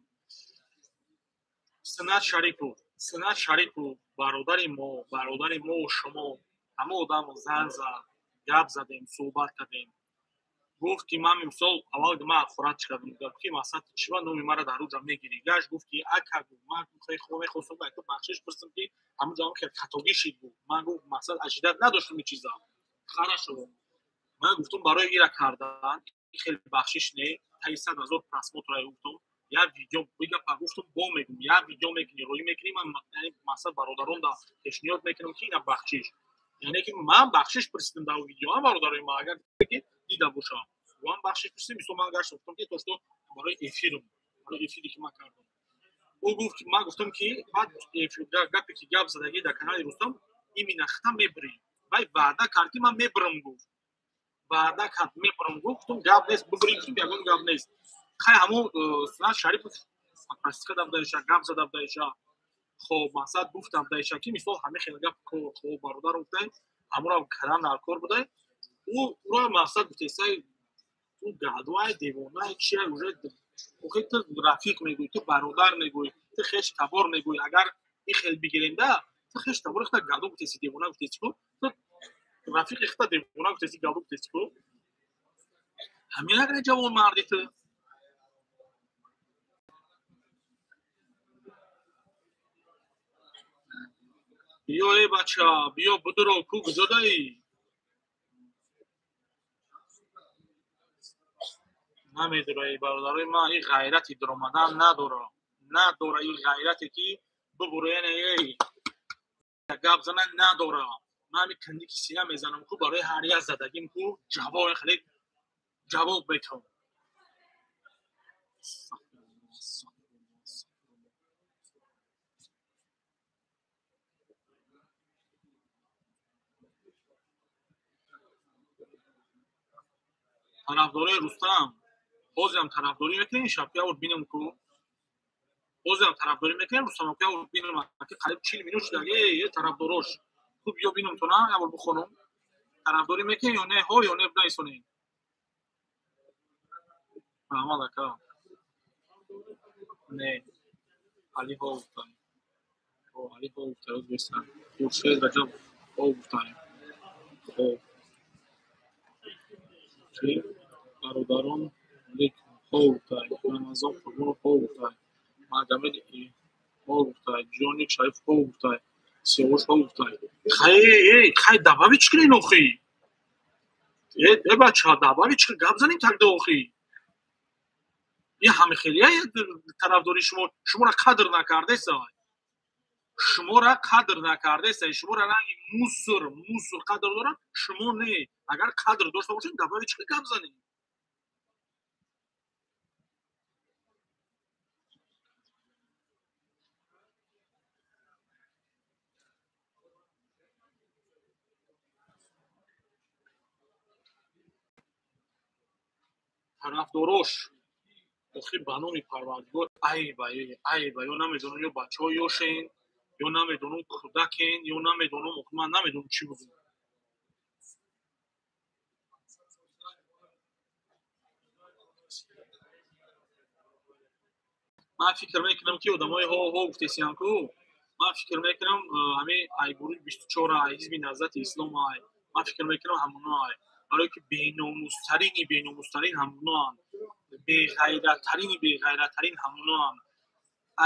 синат шарипов бародари мо шумо ҳама одамро занг зад гап задем суҳбат кардем гуфт ки ман мисол аввал ман ахорат кардам ки мақсад чива номи маро дар уҷа мегирӣ гаш гуфт ки ака ман мехостам ту бахшиш пурсам ки ҳамаҷо хел хатогӣ шид буд ман гуфт мақсад ашидат надоштам ин чиза харашо ман гуфтам барои ира кардан хеле бахшиш не таи 100,000 просмотрай гуфтам یا ویدیو بگم گفتم با میگم یا ویدیو میکنی روی میکنی من یعنی مثلا برادران دا پیشنهاد میکنم که اینا بخشش یعنی که من بخشش پرسیدم در ویدیو هم برادرای ما اگر دیده باشم و هم بخشش پرسیدم میسو من گشتم که تو برای افیری که من کردم او گفت من گفتم که بعد گپی که گپ زدگی در کانال رستم این نختا میبری وعده کردی من میبرم گفت وعده کرد میبرم گفتم گپ نیست ببریم که یگان گپ نیست خیلی همون سنا شریف پرستیکا دادایشا گپ زد دادایشا خب مقصد گفتم دادایشا که میسو همه خیلی گپ خب برادر گفتن همون کلام در کار بوده او رو مقصد گفتای تو گادوای دیوانه چیه وجود اوکی تو رفیق میگوی تو برادر میگوی تو خش کبار میگوی اگر این خیلی بگیرنده تو خش کبار اختا گادو بتیسی دیوانه بتیسی کو تو رفیق اختا دیوانه بتیسی گادو بتیسی کو همین اگر جوان مردی تو بیا ای بچه بیا بدرو کو گزادایی نمیدونه ای برادرای ما این غیرتی در اومدن نداره این غیرتی که ببره ای گپ زنن نداره من همین کندی که سینه میزنم کو برای هر یک زدگیم کو جواب خیلی جواب بیتم طرفدارای رستم بازم طرفداری میکنین شبکه اور بینم کو بازم طرفداری میکنین رستم که اور بینم که قریب 40 مینوت شده یه طرفداراش خوب بیا بینم تو نه اول بخونم طرفداری میکنین یا نه ها یا نه بنایسونین محمد اکا نه علی ها گفتن علی ها گفتن بسن خورشید رجب ها گفتن خب چی برادران لیک ها گفتن من از آن فرمون ها گفتن مردمه دیگه ها گفتن جانی شریف ها گفتن سیاوش ها گفتن خیلی دبابی چکلی نوخی ای بچه ها دبابی چکلی گب زنیم تک دوخی یه همه خیلی طرفداری شما را قدر نکرده سای شما را قدر نکرده سای شما را رنگ موسر قدر دارن شما نه اگر قدر داشته باشین دبابی چکلی گب زنیم طرفداراش اخی بنامی پروردگار ای با یا نمیدونم یا بچه ها یاشین یا نمیدونم کودکین یا نمیدونم من نمیدونم چی بودم من فکر میکنم که آدمای ها گفتیسیان کو من فکر میکنم همه ای گروه 24 ای حزب نهضت اسلام ای من فکر میکنم همونا ای برای که بیناموسترین همونا بی غیرت ترین همونا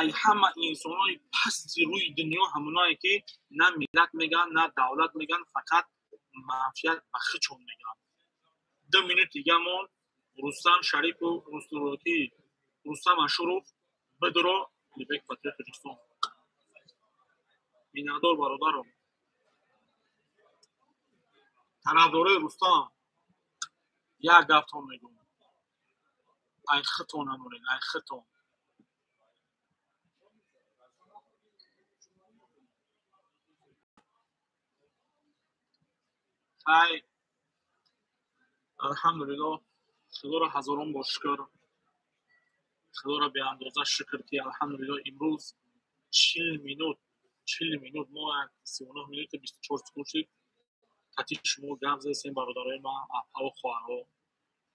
ای همه انسان های پستی روی دنیا همونایی که نه ملت میگن نه دولت میگن فقط منفیت بخشون میگن 2 مینوت دیگه من رستم شریف و رستم اشرف بدرو لیبک پاتریوت رستم بینادار برادرم طرفدارای رستم یک گفتم میگم ای خطون امورین ای خطون ای الحمدلله خدا را هزاران بار شکر خدا را به اندازه شکر که الحمدلله امروز 40 مینوت ما 39 مینوت 24 سکوچی کتی شما گپ زدین برادرای ما اپا و خواهرها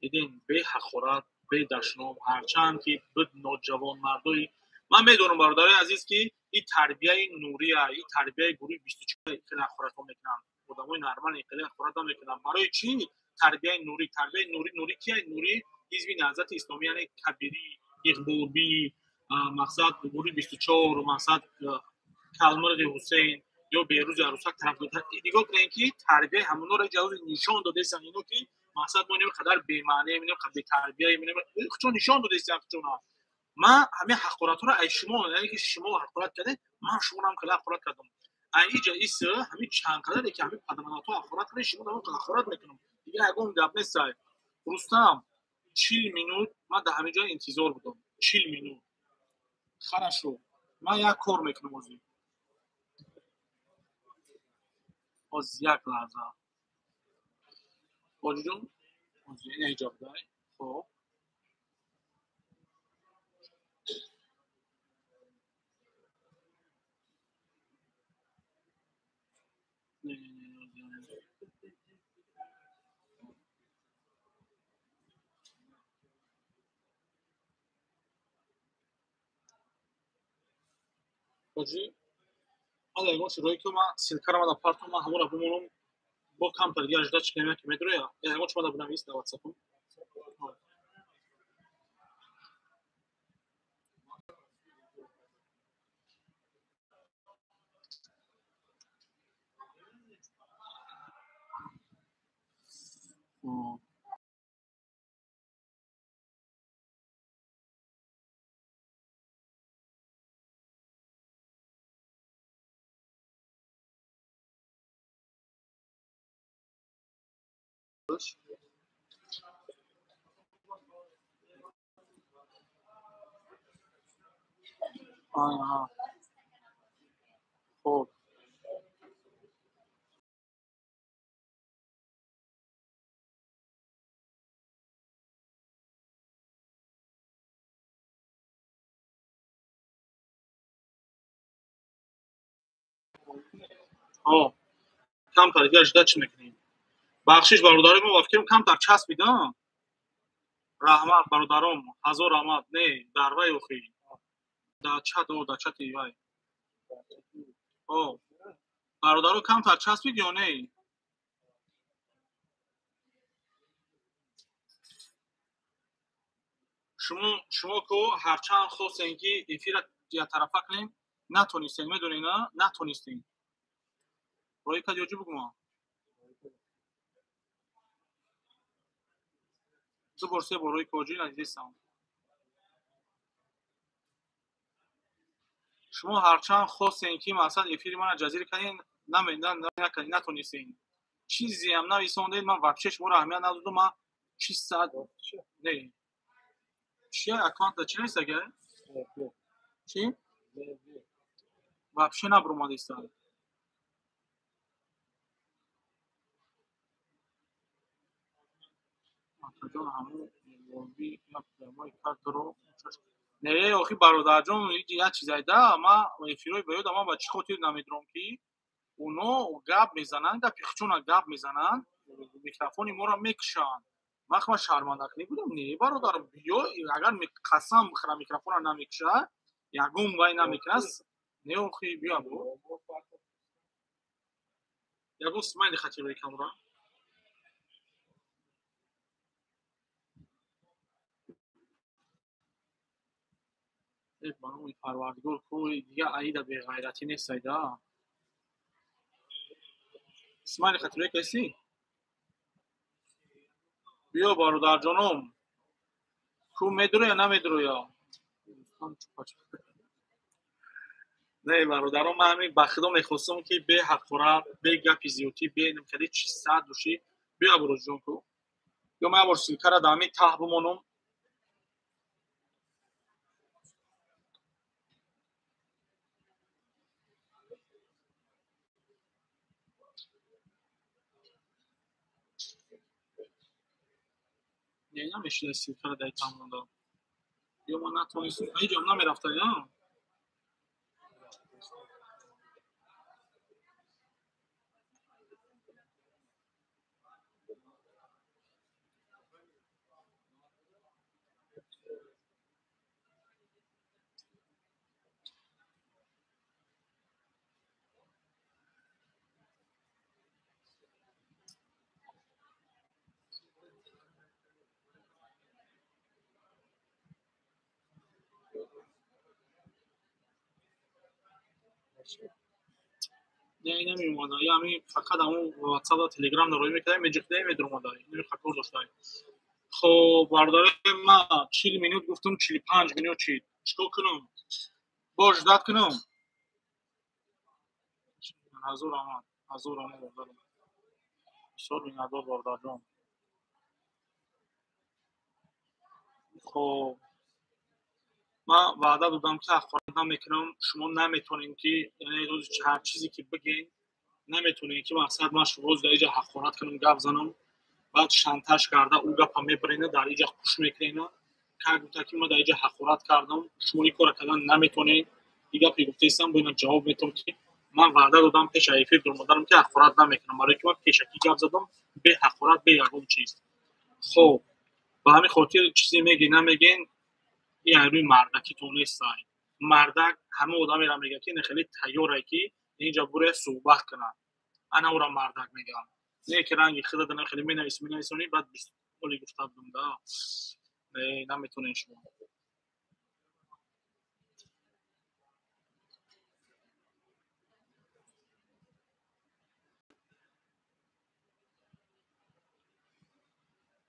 دیدین به حقارت به دشنام هرچند که بد نوجوان مردای من میدونم برادرای عزیز که این تربیه نوری این تربیه گروه 24 خیلی حقارت ها میکنن آدمای نرمن خیلی حقارت ها میکنن برای چی تربیه نوری کیه نوری حزب نهضت اسلامی یعنی کبیری اقبوربی مقصد گروه 24 مقصد کلمرغ حسین یا بیروز عروسک طرفدار دیگه کنن که تربیه همونا را جواز نشان داده سن اینو که مقصد ما نمی قدر بی معنی نمی قدر بی تربیه نمی چون نشان داده سن چون من همه حقارت رو ای شما یعنی که شما حقارت کرده من شما رو هم کلا حقارت کردم اینجا ایست همین چند قدره که همین پدمانات رو حقارت کنه شما رو حقارت میکنم دیگه اگه گپ نیست رستم 40 minut من در همین جا انتظار بودم 40 minut хорошо من یک کار میکنم از یک لحظه باجی جون از این ایجاب داری خب باجی حالا اگه شروعی که من سیلکارم در پارتون من همون رو بمونم با کمتر دیگه اجدا چکنیم که میدروه یا اگه چما در بودم ایست در واتساپم آها خب ها کمتر دیگه اجدا چی میکنیم بخشش برادرم وافکیم کمتر چسب میدم رحمت برادرم هزار رحمت نه دروای اوخی در چت ایوای او برادرو کمتر چسبید یا نه شما کو هرچند خواستین که افیر یا طرفه کنیم نتونستین میدونین نه نتونستین روی کد یوجی بگو ما دو برسه با روی کوجی ندیدستم شما هرچند خواستین که مثلا افیر من جزیره کنین نکنین نتونستین چیزی هم نویسوندین من وابچه شما رو اهمیت ندادم من چی ساعت نه چیه اکانت چی نیست اگه چی وابچه نبرم دیستم جان همون وی ما کارت رو نه آخی برادر جان یک چیزای ده ما افیروی بیاد ما با چی خاطر نمیدونم که اونو گپ میزنن گپ خچونا گپ میزنن میکروفون ما رو میکشن وقت ما شرمنده کنی بودم نه برادر بیا اگر قسم بخره میکروفون رو نمیکشه یگون وای نمیکنه نه آخی بیا بو یگون سمایل خاطر روی کامera ای بانوی پروردگار کوی دیگه عیدا به غیرتی نیست ایدا سمایل خاطر روی کسی بیا برادر جانم کو میدرو یا نمیدرو یا نه برادرم من همین بخدا میخواستم که به حقوره به گپی زیوتی به نمکده چی ساعت دوشی بیا برو جون کو یا من بار سیلکر دامی ته بمونم نه نمیشه سیلکر دای تمام یا من نتونستم اینجا نمیرفته یا نه نمیومد یا همین فقط همون واتساپ و تلگرام روی میکردم میجخته میدرم دای اینو خطور داشتم خب برادر من 40 minut گفتم 45 minut چی چیکار کنم باش کنم حضور آمد بردارم بسیار بی‌ندار برادر جان. خب من وعده دادم که اخبارات نمیکنم شما نمیتونین که یعنی روز هر چیزی که بگین نمیتونین که مقصد من شما روز در اینجا حقارت کنم گپ زنم بعد شانتاژ کرده او گپ میبرینه در اینجا خوش میکنه که گفته که من در اینجا حقارت کردم شما این کار کردن نمیتونین دیگه گفتیستم با اینا جواب میتونم که من وعده دادم پیش ایفی درمدارم که حقارت نمیکنم برای که من پیشکی گپ زدم به حقارت به یگون چیز. خب با همین خاطر چیزی میگی نمیگین این روی مردکی تو نیست مردک همه آدمی را میگه که این خیلی تیاره که اینجا بره صحبت کنن انا او را مردک میگم نه که رنگی خود دادن خیلی مینویسونی بعد ولی گفتم دونده نمیتونین شما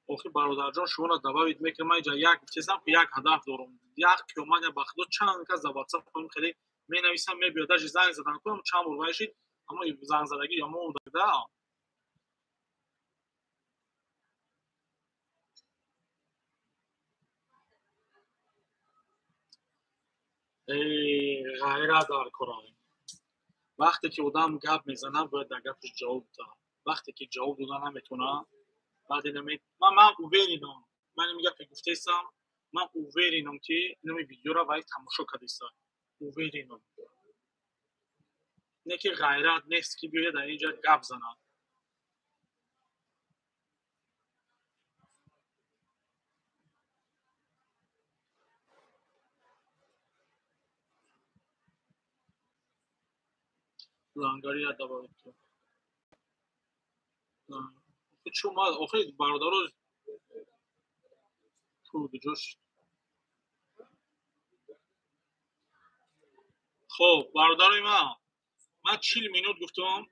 آخه برادر جان شما را دعوت میکنم من اینجا یک چیزم که یک هدف دارم یک کیومد یا بخدا چند کس در واتساپ کنم خیلی مینویسم میبیاده زنگ زدن کنم چند بار وایشید اما زنگ زدگی یا ما بوده غیرت دار کرای وقتی که آدم گپ میزنه باید در گپش جواب بده وقتی که جواب دادن نمیتونه بعد من اوورینم من میگم که گفتیستم من اوورینم که اینو ویدیو را باید تماشا کردیستم اوورینم نه که غیرت نیست که بیاید در اینجا گپ زنه لنگاری را دباید چون ما آخه برادر تو بجوش خب برادر من 40 minut گفتم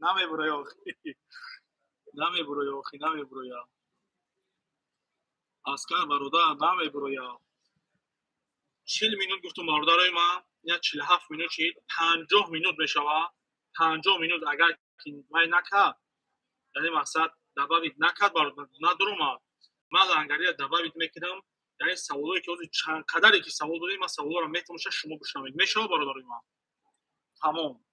نمیبره آخی نمیبره آخی نمیبره اسکر برادر نمیبره 40 minut گفتم برادرای من یا 47 minut شد 50 minut میشوه 50 minut اگر که من نکرد یعنی مقصد دباوید نکرد برادر ندارم من لنگری دباوید میکنم یعنی سوالایی که چند قدری که سوال داریم من سوالا رو میتونم شما بشنوید میشه برادرای من تمام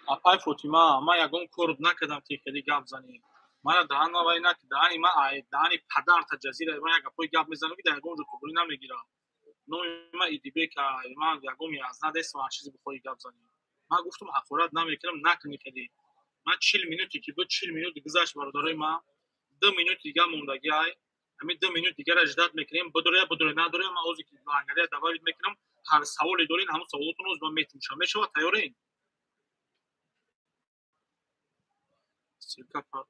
اپای فاطمه من یگان کار نکردم که خیلی گپ زنی من دهن ما وای نک دهنی من دهنی پدر تا جزیره من یک گپای گپ میزنم که در اونجا تو گولی نمیگیره نو من ایدی که من یگام از ندست و چیزی بخوای گپ زنی من گفتم حقارت نمیکنم نکنی کدی من 40 minut که بود 40 minut گذشت برادرای من 2 minut دیگه موندگی ای همین 2 minut دیگه را اجداد میکنیم بدوره نداره من اوزی که لنگری دعوت میکنم هر سوالی دارین همون سوالاتون رو من میتونم میشه تیارین سیرکا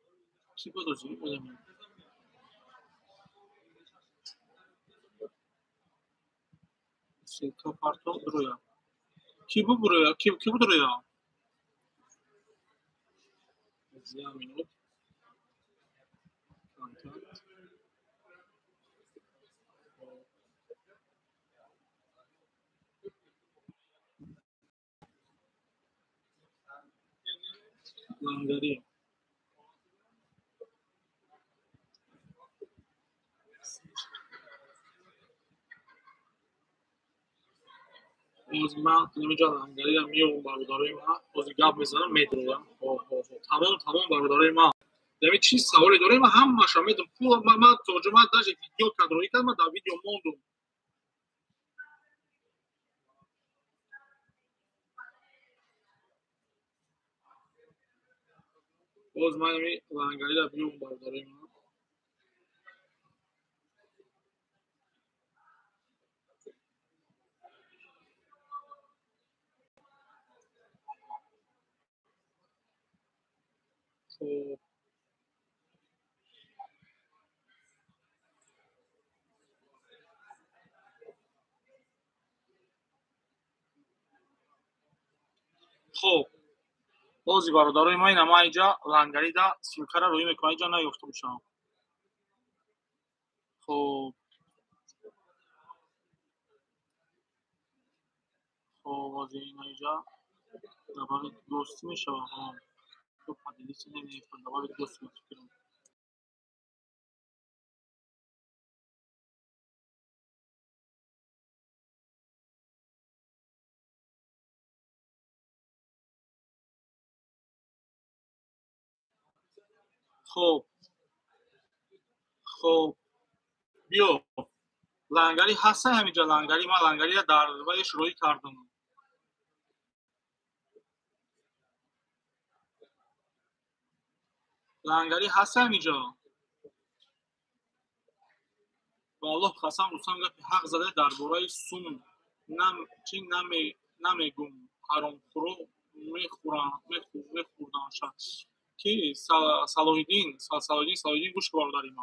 کی بود اوزی بودم سیرکا پارتو درویا کی بود درویا کی بود درویا زیا minut کانتاکت لنگری از من نمیجا لنگری میو برادرای من اوزی گپ میزنم میدروم تمام برادرای من یعنی چی سوالی داریم هم مشامید پول ما ترجمه داشت ویدیو کادرویی که ما در ویدیو موندم باز من می لنگری را بیوم برداریم خب خب بازی برادرای ما اینما اینجا لنگری دا سیمکارا روی میکنه اینجا نیفته باشم. خب بازی اینجا دوباره دوست میشه ها. تو پادلیس نمیفته دوباره دوست میشه. خب بیا لنگری هست همینجا لنگری ما لنگری در وایش روی کردم. لنگری هست همینجا. والله قسم دوستان حق زده درباره سوم نمیگم حرام خورو میخوردن شخص که صلاحالدین گوش برادری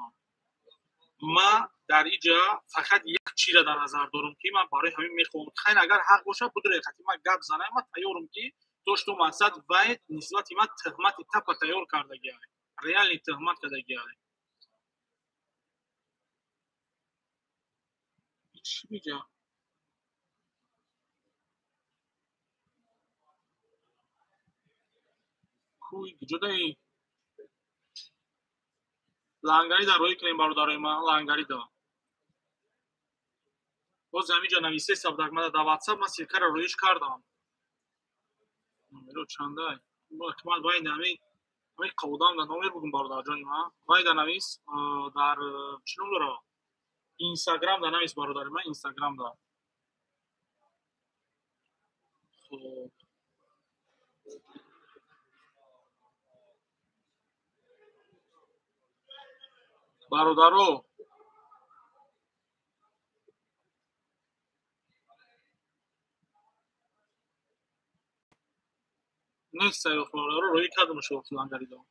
ما در اینجا فقط یک چیز را در نظر دارم که من برای همین میخوام خیلی اگر حق باشه بدون خاطر من گپ زنم من تیارم که توش تو مقصد و نسبت من تهمت تپ تیار کرده گیاه ریال تهمت کرده گیاه چی میگه کوی جدای لنگری در روی کنیم برادرای من لنگری دا باز همینجا نویسه حساب در من در واتساپ من سیرکه را رویش کردم نمیرو چنده با اکمال باید همین قودام در نامیر بگم برادر جان ما باید نویس در چنون داره اینستاگرام در نویس برادر من اینستاگرام دا برادرو نیست سایو برادرو روی کدوم شو لنگری دا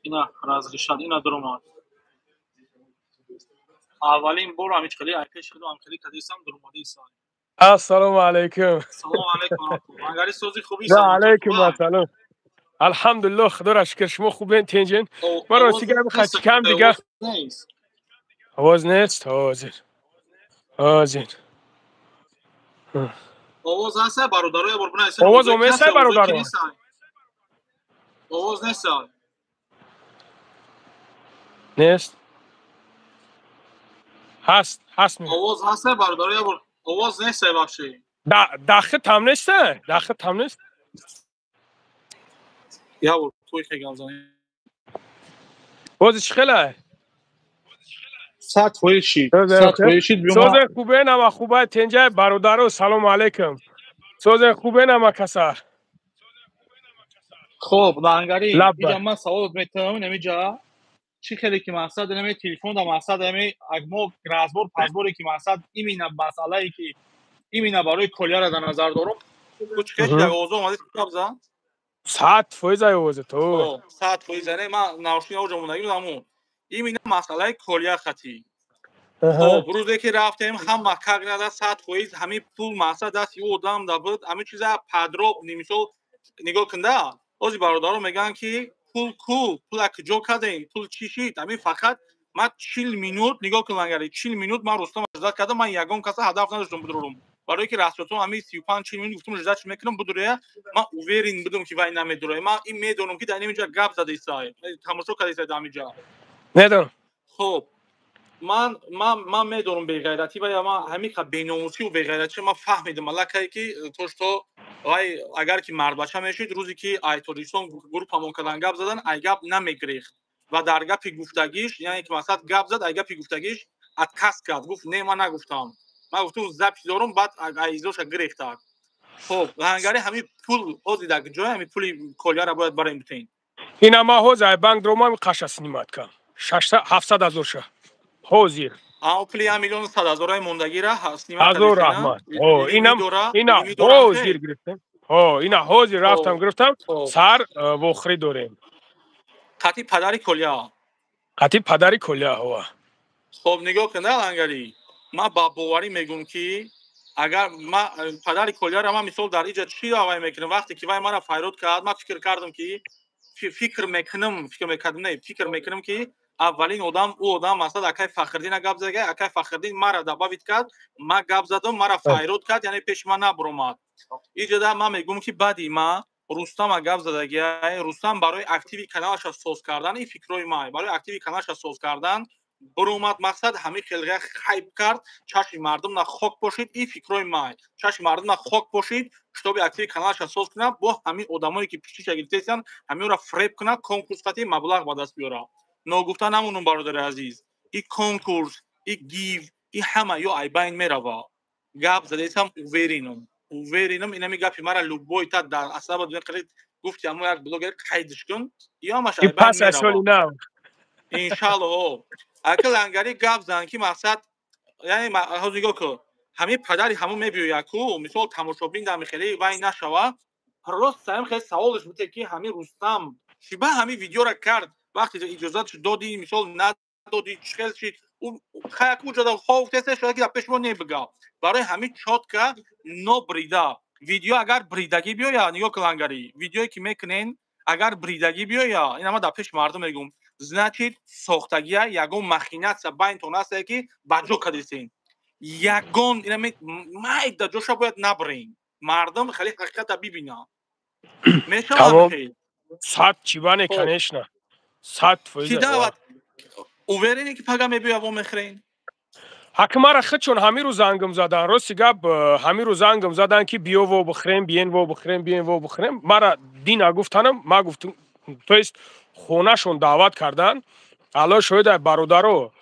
اینا راز رشاد اینا درمان اولین بار همیچ خیلی ایپش خیلی هم خیلی کدیسم درمادی سال السلام علیکم. سلام علیکم لنگری سوزی خوبی و علیکم السلام. الحمدلله خدا را شکر شما خوبین تنجن ما راستی گرم خچ کم دیگه آواز نیست آوازین آواز هسته برادرای بربونه هستن آواز اومیسته برادرای آواز نیست نیست هست آواز هسته برادرای آواز نیست بخشی داخل تام نیسته یا توی که گلزانی باز چخله ساعت فویشید بیوم سوز خوبه نما خوبه تنجه برادرو سلام علیکم سوز خوبه نما کسر خب لنگری اینجا من سوال میتونم نمیجا چی خیلی که مقصد نمی تلفن دا مقصد نمی اگمو گرازبور پاسبوری که مقصد ایمینا مسئله ای که ایمینا برای کلیه را در نظر دارم کچ کش در اوضاع اومده کتاب ساعت فویز اوزه تو ساعت فویز نه ما ناشی اوجا موندگی بودم ایمینا مسئله کلیه خطی خب روزی که رفتیم هم مکاگ نده ساعت فویز همین پول مقصد دست یه آدم دا بود همین چیزا پدروب نمیشو نگاه کنده اوزی برادرو میگن که پول اک جو کردیم پول چی شید همین فقط من 40 مینوت نگاه کن لنگری 40 مینوت من رستم اجازه کردم من یگان کاسه هدف نداشتم بدرم برای که رستم همین 35 40 مینوت گفتم اجازه میکنم بدره من اوورین بدم که وای نمیدره من این میدونم که در اینجا گپ زده ایسای تماشا کردی ایسای اینجا ندونم خب من میدونم به غیرتی و ما همین که بیناموسی و به غیرتی ما فهمیدم ملکه که توش تو وای اگر که مرد بچه میشید روزی که آیتوریسون گروپ همون کدن گپ زدن ای گپ نمیگریخت و در گپ گفتگیش یعنی که مثلا گپ زد ای گپ گفتگیش ات کس کرد گفت نه من نگفتم ما گفتم ضبط دارم بعد ایزوش گرفتار خب لهنگری همین پول اوزی در جای همین پولی کلیا را باید برای بتین اینا ما حوز ای بانک دروما قش سنیمات کم 700,000 شه حوزیر اما پولی 1,100,000 موندگی را سنیمات ازور کردیسینا رحمت اینا حوزیر گرفتم اینا حوزیر رفتم گرفتم سر وخری داریم خطی پدری کلیا خطی پدری کلیا هوا خب نگاه کن لهنگری ما با باوری میگم که اگر ما پدر کلیا را ما مثال در اینجا چی دعوی میکنم وقتی که وای مرا فایرود کرد ما فکر کردم که فکر میکنم که اولین آدم او آدم مثلا اکای فخردین گپ زد اکای فخردین مرا دعوت کرد ما گپ زدم مرا فایرود کرد یعنی پیش ما نبرومد اینجا ما میگم که بعدی ما رستم گپ زدگی رستم برای اکتیوی کانالش ساز کردن این فکرای ما برای اکتیوی کانالش ساز کردن برومد مقصد همه خلقه خیب کرد چشم مردم نه خاک باشید این فکرای ما چشم مردم نه خاک باشید شتاب اکتیوی کانالش ساز کنه با همین آدمایی که پیشش گرفتن همین را فریب کنه کنکورس قطعی مبلغ به دست بیاره نگفته نمونم برادر عزیز این کنکورس این گیو این همه یا ای بین میروا گپ زدیسم اوورینم اینمی گپی مرا لوبوی تا در اصلا بدون قرید گفتی اما یک بلوگر قیدش کن یا مش ای بین میروا ان شاء الله اکل انگاری گپ زن کی مقصد یعنی ما دیگه که همه پدری همون میبیو یکو مثال تماشابین در میخری وای نشوا راست سم خیلی سوالش بوده که همین رستم شبه همین ویدیو را کرد وقتی اجازهش دادی مثال ندادی چخل شد اون خیلی کجا خوف تست شده که پیش ما نمیگه برای همین چات که نو بریدا ویدیو اگر بریدگی بیاید نگاه کلانگاری ویدیویی که میکنین اگر بریدگی بیاید این ما در پیش مردم میگم значит ساختگی یگون مخینت بین تون است که بجو کردین یگون این مایده جوشا باید نبرین مردم خیلی حقیقت ببینن میشه همین صد چیبانه کنشنا 100% دعوت اوورینی که پگا میبیو و میخرین حکمارا خود چون همین روز زنگم زدن راستی گپ همین روز زنگم زدن که بیو و بخریم بیین و بخریم مرا دینا گفتنم ما گفتم تو است خونهشون دعوت کردن الان شاید برادرو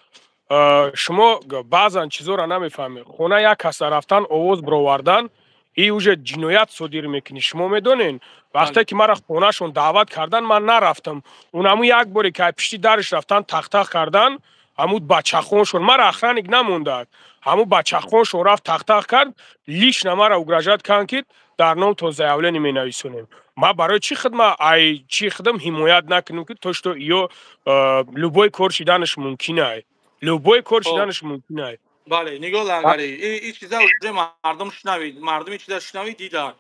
شما بعضن چیزا را نمیفهمید خونه یک کس رفتن آواز برآوردن این اوج جنایت صادر میکنی شما میدونین وقتی که مرا خونهشون دعوت کردن من نرفتم اونمو یک باری که پشتی درش رفتن تق کردن همون بچه‌خونشون مرا اخرانیک نمونده همون بچه‌خونشون رفت تق کرد لیش نمارا اوگراجات کانکید در نام تو زیاوله نمی نویسونیم ما برای چی خدم حمایت نکنیم که توش تو ایو لوبوی کورشیدنش ممکنه لوبوی کورشیدنش ممکنه بله نگاه لنگری این چیزا مردم شنوید مردم این چیزا شنوید دیدار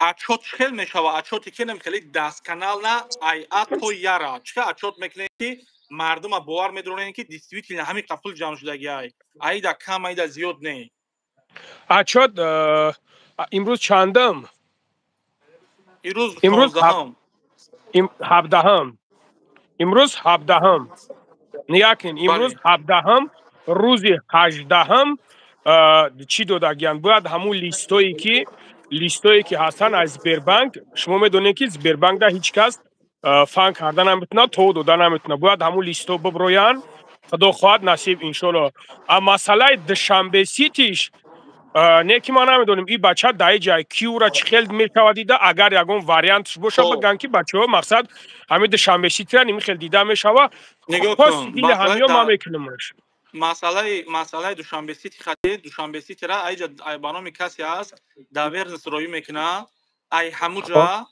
اچوت خیل میشوه اچوتی که نمیخلی دست کانال نه ای اتو یارا چه اچوت میکنه که مردم باور میدونن که دیستریبیوت همین قفل جمع شدگی ای دا کم ای دا زیاد نه اچوت امروز چندم امروز 17 امروز 17 نیاکن امروز 17 روزی 18 چی دادگیان باید همون لیستایی که هستن از سبربانک شما میدونید که سبربانک دا هیچ کس فان کردن نمیتونه تو دادن نمیتونه باید همون لیستو ببروین خدا خواهد نصیب انشالله اما مسئله دوشنبه سیتیش نه که ما نمیدونیم این بچه در جای کیو را چخیل میشود دیده اگر یکون واریانتش باشه بگن که بچه ها مقصد همین دوشنبه سیتی را نمیخیل دیده میشود نگاه کن مسئله دوشنبه سیتی خطی دوشنبه سیتی را ایجا برنامه کسی هست در ورنس روی میکنه ای هموجا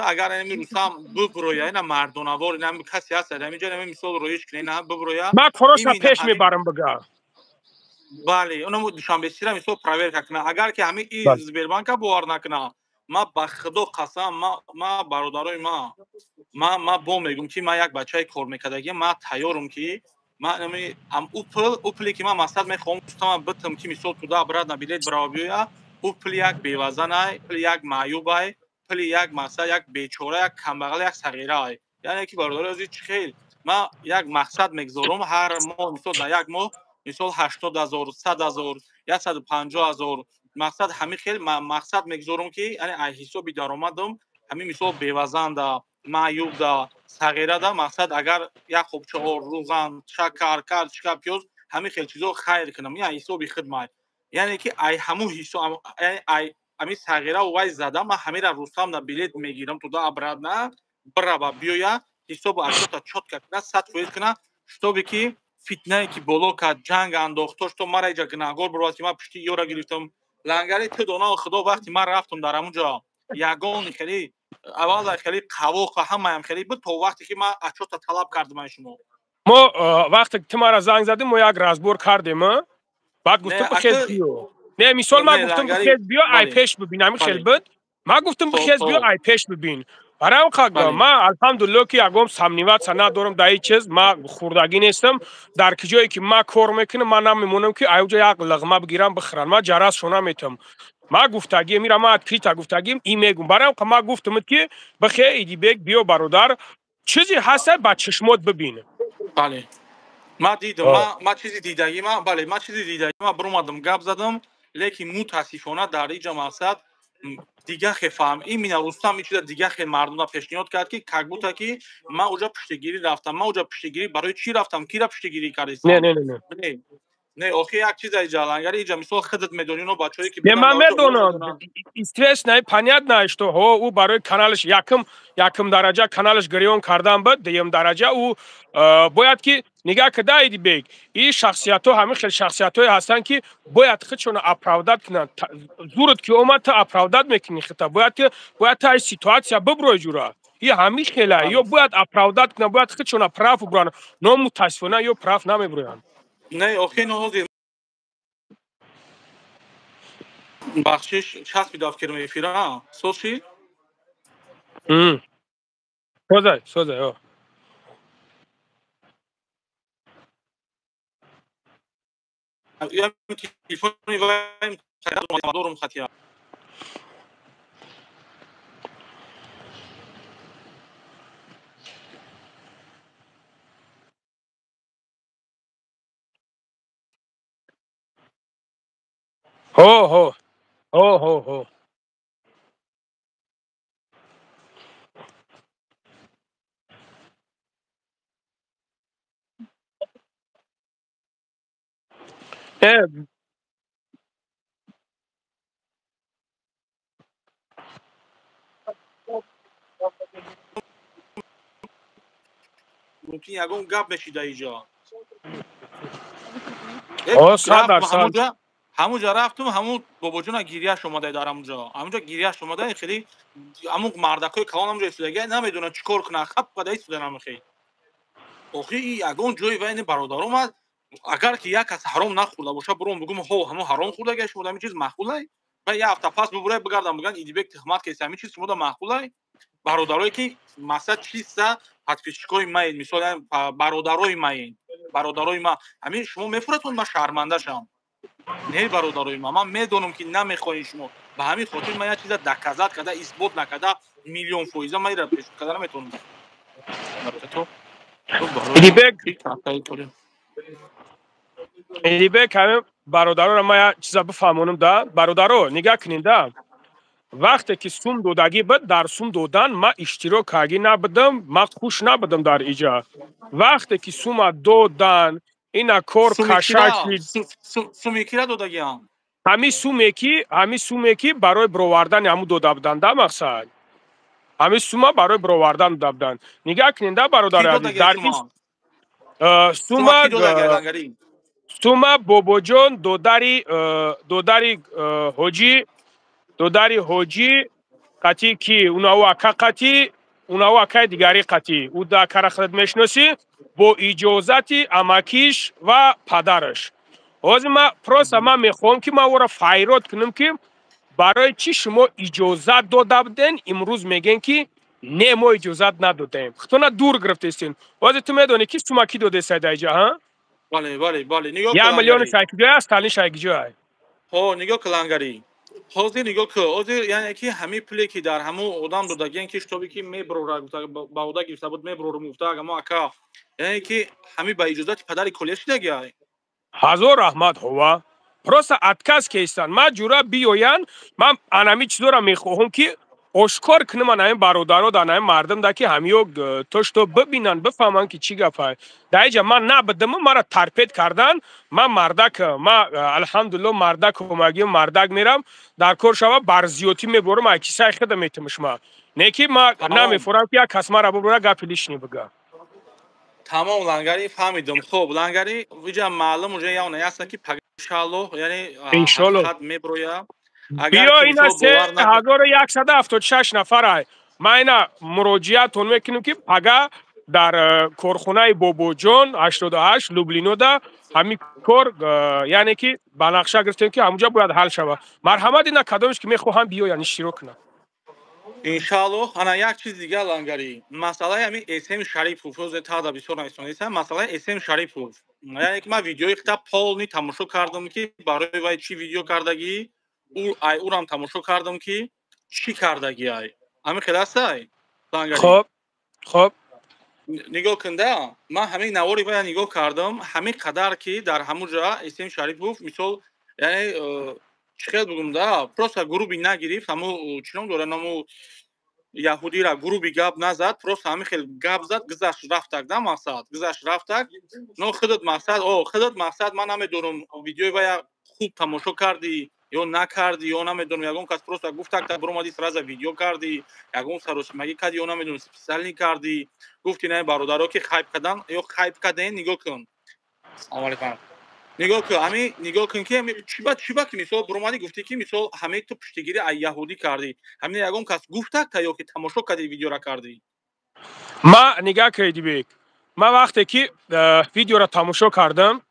اگر نمی روسام ببرویا اینا مردونوار اینا کسی هست همینجا نمی مثال رویش کنه نه ببرویا ما کروسا پیش میبرم بگم بله اونم دوشنبه سیتی را مثال پراور کنه اگر که همین این سبربانک باور نکنه ما با خدا قسم ما برادرای ما با میگم که ما یک بچه کار میکردگی ما تیارم که ما نمی ام اوپلی که ما مقصد میخوام استم بتم که مثال تو دا براد نبیلت براویا اوپل یک بیوازنای پل یک معیوبای پل یک مقصد یک بیچاره یک کمبغل یک صغیره یعنی که برادر از چخیل ما یک مقصد میگذارم هر ماه مثال در یک ماه مثال 80,000 100,000 150,000 مقصد همین خیلی مقصد میگذارم که یعنی حسابی درآمدم همین مثال بیوازن دا معیوب دا صغیره دا مقصد اگر یک خوب 4 روزان شکر کرد چکا پیوز همین خیلی چیزا خیر کنم یا حسابی خدمت یعنی که ای همو حساب یعنی ای همین صغیره و وای زدم من همین را روستام دا بلیت میگیرم تو دا ابراد نه برا بیایا حساب اشتا چوت کنه 100% کنه شتابی که فتنه که بلوک جنگ انداختش تو مرا اینجا گناهگار برواتی ما پشتی یورا گرفتم لنگری تو دونا خدا وقتی من رفتم در اونجا یگان خیلی اول خیلی قواق همه هم خیلی بود تا وقتی که من اشتا طلب کردم شما ما وقتی که ما را زنگ زدیم ما یک رازبور کردیم بعد گفتم بخیز بیو نه مثال ما گفتم بخیز بیو ای پیش ببین همین خیلی بود ما گفتم بخیز بیو ای پیش ببین برای اون خاگا ما الحمدلله که یکم سمنیوات سنا دارم در این چیز ما خوردگی نیستم در کجایی که ما کار میکنم من نمیمونم که ایوجا یک لغمه بگیرم بخورم ما جراس شونا میتم ما گفتگی میرم ما کیتا گفتگیم این میگم برای اون ما گفتم که بخیر ایدی بیگ بیو برادر چیزی هست با چشمات ببین بله ما دیدم ما چیزی دیدگی ما بله ما چیزی دیدگی ما برام گپ زدم لیکن متاسفانه در اینجا مقصد دیگه خفهم این مینا روستم این چیز دیگه خیلی مردم پیشنهاد کرد که کاغبوتا که ما اونجا پشتگیری رفتم ما اونجا پشتگیری برای چی رفتم کی را پشتگیری کردم نه نه آخه یک چیز جالانگری اینجا مثلا خودت میدونی اون بچه‌ای که من میدونم استرس نه پنیات نه اشتو او برای کانالش یکم درجه کانالش گریون کردن بود دیم درجه او باید که نگاه کدایدی بیگ این شخصیت‌ها همه خیلی شخصیت‌های هستن که باید خودشون اپراودات کنن زورت که اومد تا اپراودات میکنی خطا باید تا این سیتواسیا ببروی جورا این همیش خیلی یا باید اپراودات کنن باید خودشون پراف برن نو متاسفانه یا پراف نمیبرن نه آخه نه بخشش چسبی داف کرده میفیرا سوشی سوزای یا تلفنی وایم دورم خاطیا هو ممکن یگون گپ بشید اینجا همونجا رفتم همون بابا جون گیریش اومده دارم همونجا گیریش اومده خیلی همون مردکای کلان همونجا ایستاده نمیدونه چیکار کنه خب قدا ایستاده نمیخواد آخه یگون جوی بین برادرام اگر که یک کس حرام نخورده باشه برام بگم هو همون حرام خورده گشت بودم این چیز معقوله و یه هفته پس ببره بگردم بگن ایدیبک تهمت که همین چیز شما معقوله برادرایی که مثلا چیستا حتفیشکوی ما مثلا برادرای ما همین شما میفرتون ما شرمنده شم نه برادرای ما من میدونم که نمیخواین شما به همین خاطر من یه چیز دکازات کده اثبات نکده میلیون فویزا من را پیش کردن نمیتونم ایدیبک همه برادران را ما یه چیزا بفهمونم دا برادران نگاه کنین دا وقتی که سوم دودگی بود در سوم دودن ما اشتراکی نبودم ما خوش نبودم در اینجا وقتی که سوم دودن اینا کار کشاکی سومی کی را دودگی هم همین سومی برای برآوردن همو دوده بودن دا مقصد همین سوما برای برآوردن دادن نگاه کنین دا برادر عزیز در این سوما بابا جان دوداری حاجی قطی کی اونا واکا قطی اونا واکای دیگری قطی او دا کار خود میشناسی با اجازت اماکیش و پدرش از ما پروسا ما میخوام که ما او را فایرات کنم که برای چی شما اجازت داده بودین امروز میگن که نه ما اجازت ندادیم خودتون دور گرفتین از تو میدونی که شما کی داده ساده اینجا ها بله نگاه 1 میلیون شایگی است تالی شایگی ها نگاه کلانگاری حاضر نگاه که حاضر یعنی که همه پلی که در همو آدم دادگین که شتابی که میبرو با اودا گرفته بود میبرو مفته اگه اکا یعنی که همه با اجازت پدر کلیش دیگه هزار رحمت هوا پروسا اتکاس که ایستن ما جورا بیوین من انامی چیزو را میخواهم که آشکار کنم من این برادرها در این مردم دا که همیو توشتو ببینن بفهمن که چی گفته در اینجا من نبدم مرا ترپید کردن من مردک من الحمدلله مردک کمگی مردک میرم در کار شما برزیوتی میبرم اکیسای خود میتمش ما نیکی ما نمیفورم که یک کس مرا ببره گپیلیش نی بگه تمام لنگری فهمیدم خب لنگری ویجا معلوم اونجا یا نه هست که پگشالو یعنی انشالله حقیقت میبرویا بیا اینا سه هزار و 176 نفر ما اینا مراجعتون میکنیم که پگه در کارخانه بابو جان 88 لوبلینو دا همین کار یعنی که بنقشه گرفتیم که همونجا باید حل شود مرحمت اینا کدامش که میخواهم بیا یعنی شروع کنم انشالله انا یک چیز دیگه لنگری مسئله همین اسم شریفوف روز تا دا بسیار نایستانیست مسئله اسم شریفوف یعنی که من ویدیوی خطاب پول نی تماشا کردم که برای وای چی ویدیو کردگی او رام تماشا کردم که چی کردگی ای همین خلاصه ای لنگری خب نگاه کنده من همین نواری باید نگاه کردم همین قدر که در همونجا اسم شریفوف مثال یعنی چقدر بگم ده پروسا گروبی نگیرفت همون چنان داره نمو یهودی را گروبی گپ نزد پروسا همین خیلی گپ زد گذشت رفتک ده مقصد گذشت رفتک نو خودت مقصد من نمیدونم ویدیوی باید خوب تماشا کردی یا نکردی یا نمیدونم یگون کس پروسا گفتک تا برو مادی سراز ویدیو کردی یگون سروشمگی کردی یا نمیدونم سپیسل کردی گفتی نه برادرها که خایب کردن یا خایب کردن نگاه کن سلام علیکم نگاه کن همین نگاه کن که چی با که مثال برومانی گفتی که مثال همه تو پشتگیری ای یهودی کردی همین یگون کس گفتک تا یا که تماشا کردی ویدیو را کردی ما نگاه کردی بیک ما وقتی که ویدیو را تماشا کردم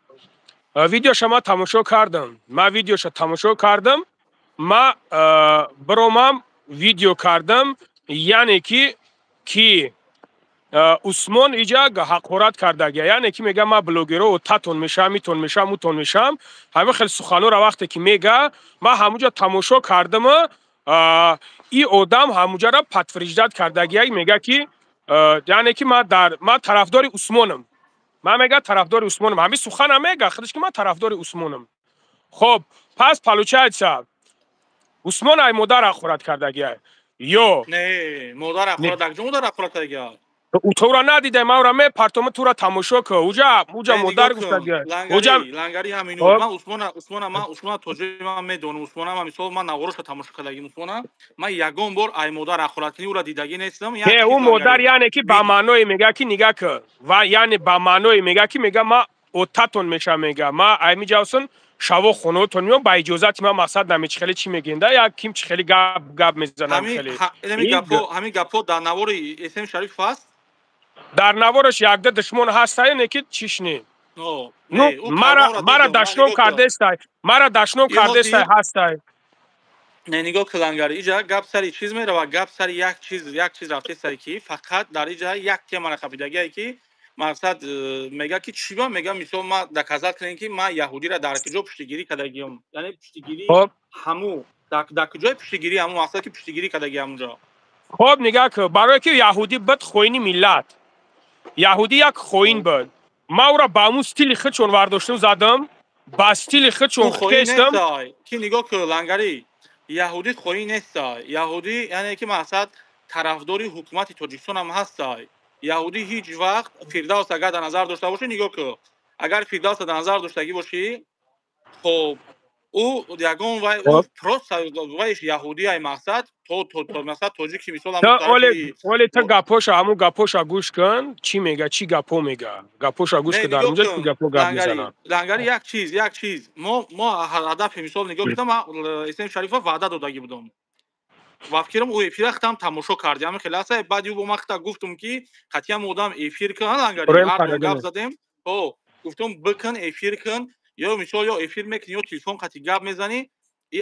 ویدیو شما تماشا کردم ما ویدیوش تماشا کردم ما برومم ویدیو کردم یعنی که عثمان ایجا حقارت کرده یعنی که میگه ما بلوگرو و تاتون میشم میتون میشم اوتون میشم همه خیلی سخنو را وقتی که میگه ما همونجا تماشا کردم این آدم همونجا را پتفریجدت کرده میگه که یعنی که ما طرفدار عثمانم من میگه طرفدار عثمانم همین سخن هم میگه خودش که من طرفدار عثمانم خب پس پلوچه ایتسا عثمان ای مادر حقارت کرده یا نه مادر حقارت جو مادر حقارت کرده او تو را ندیده ما را می پرتم تو را تماشا که اوجا مادر گفته اوجا لنگری همینو من عثمان توجه من میدونم عثمان من مثلا من نوارش تماشا کردم عثمان من یگون بار ای مادر اخلاقی او را دیدگی نیستم یعنی اون مادر یعنی که با معنای میگه که نگاه که و یعنی با معنای میگه که میگه ما اوتاتون میشم میگه ما ای میجاوسن شوا خونوتون میام با اجازت ما مقصد نمیچ خیلی چی میگنده یا کیم چ خیلی گاب میزنم خیلی همین گپو در نوار اسم شریف هست در نوارش یک دشمن هست نه که چیش نی مرا دشنو کرده است مرا دشنو کرده است هست نه نگاه کلنگاری اینجا گپ سری چیز میره و گپ سری یک چیز رفته سری کی فقط در اینجا یک که من خبیدگی که مقصد میگه که چی میگه مثلا ما دکازات کنیم که ما یهودی را در کجا پشتگیری کردیم یعنی پشتگیری همو در کجا پشتگیری همو مقصد که پشتگیری کردیم اونجا خب نگاه که برای که یهودی بد خوینی ملت یهودی یک خوین بود ما او را با همون ستیل خود چون ورداشتم زدم با ستیل خود چون خیستم که نگاه که لنگری یهودی خوین نیست یهودی یعنی که مقصد طرفداری حکومت تاجیکستان هم هست یهودی هیچ وقت فردوس اگر در نظر داشته باشه نگاه که اگر فردوس در نظر داشتگی باشی خب او یگون و پروس وایش یهودی ای مقصد تو مثلا تاجیکی مثلا ولی تا گپوش همون گپوش گوش کن چی میگه چی گپو میگه گپوش گوش که در اونجا چی گپو گپ میزنه لنگری یک چیز ما هدف مثال نگاه کردم اسم شریفه وعده دادگی بودم و فکرم او افیر ختم تماشا کردیم خلاصه بعد او وقتا گفتم که قطعا مودام افیر کن لنگری هر گپ زدیم گفتم بکن افیر کن یا مثلا یا افیر میکنی یا تلفن قطعی گپ میزنی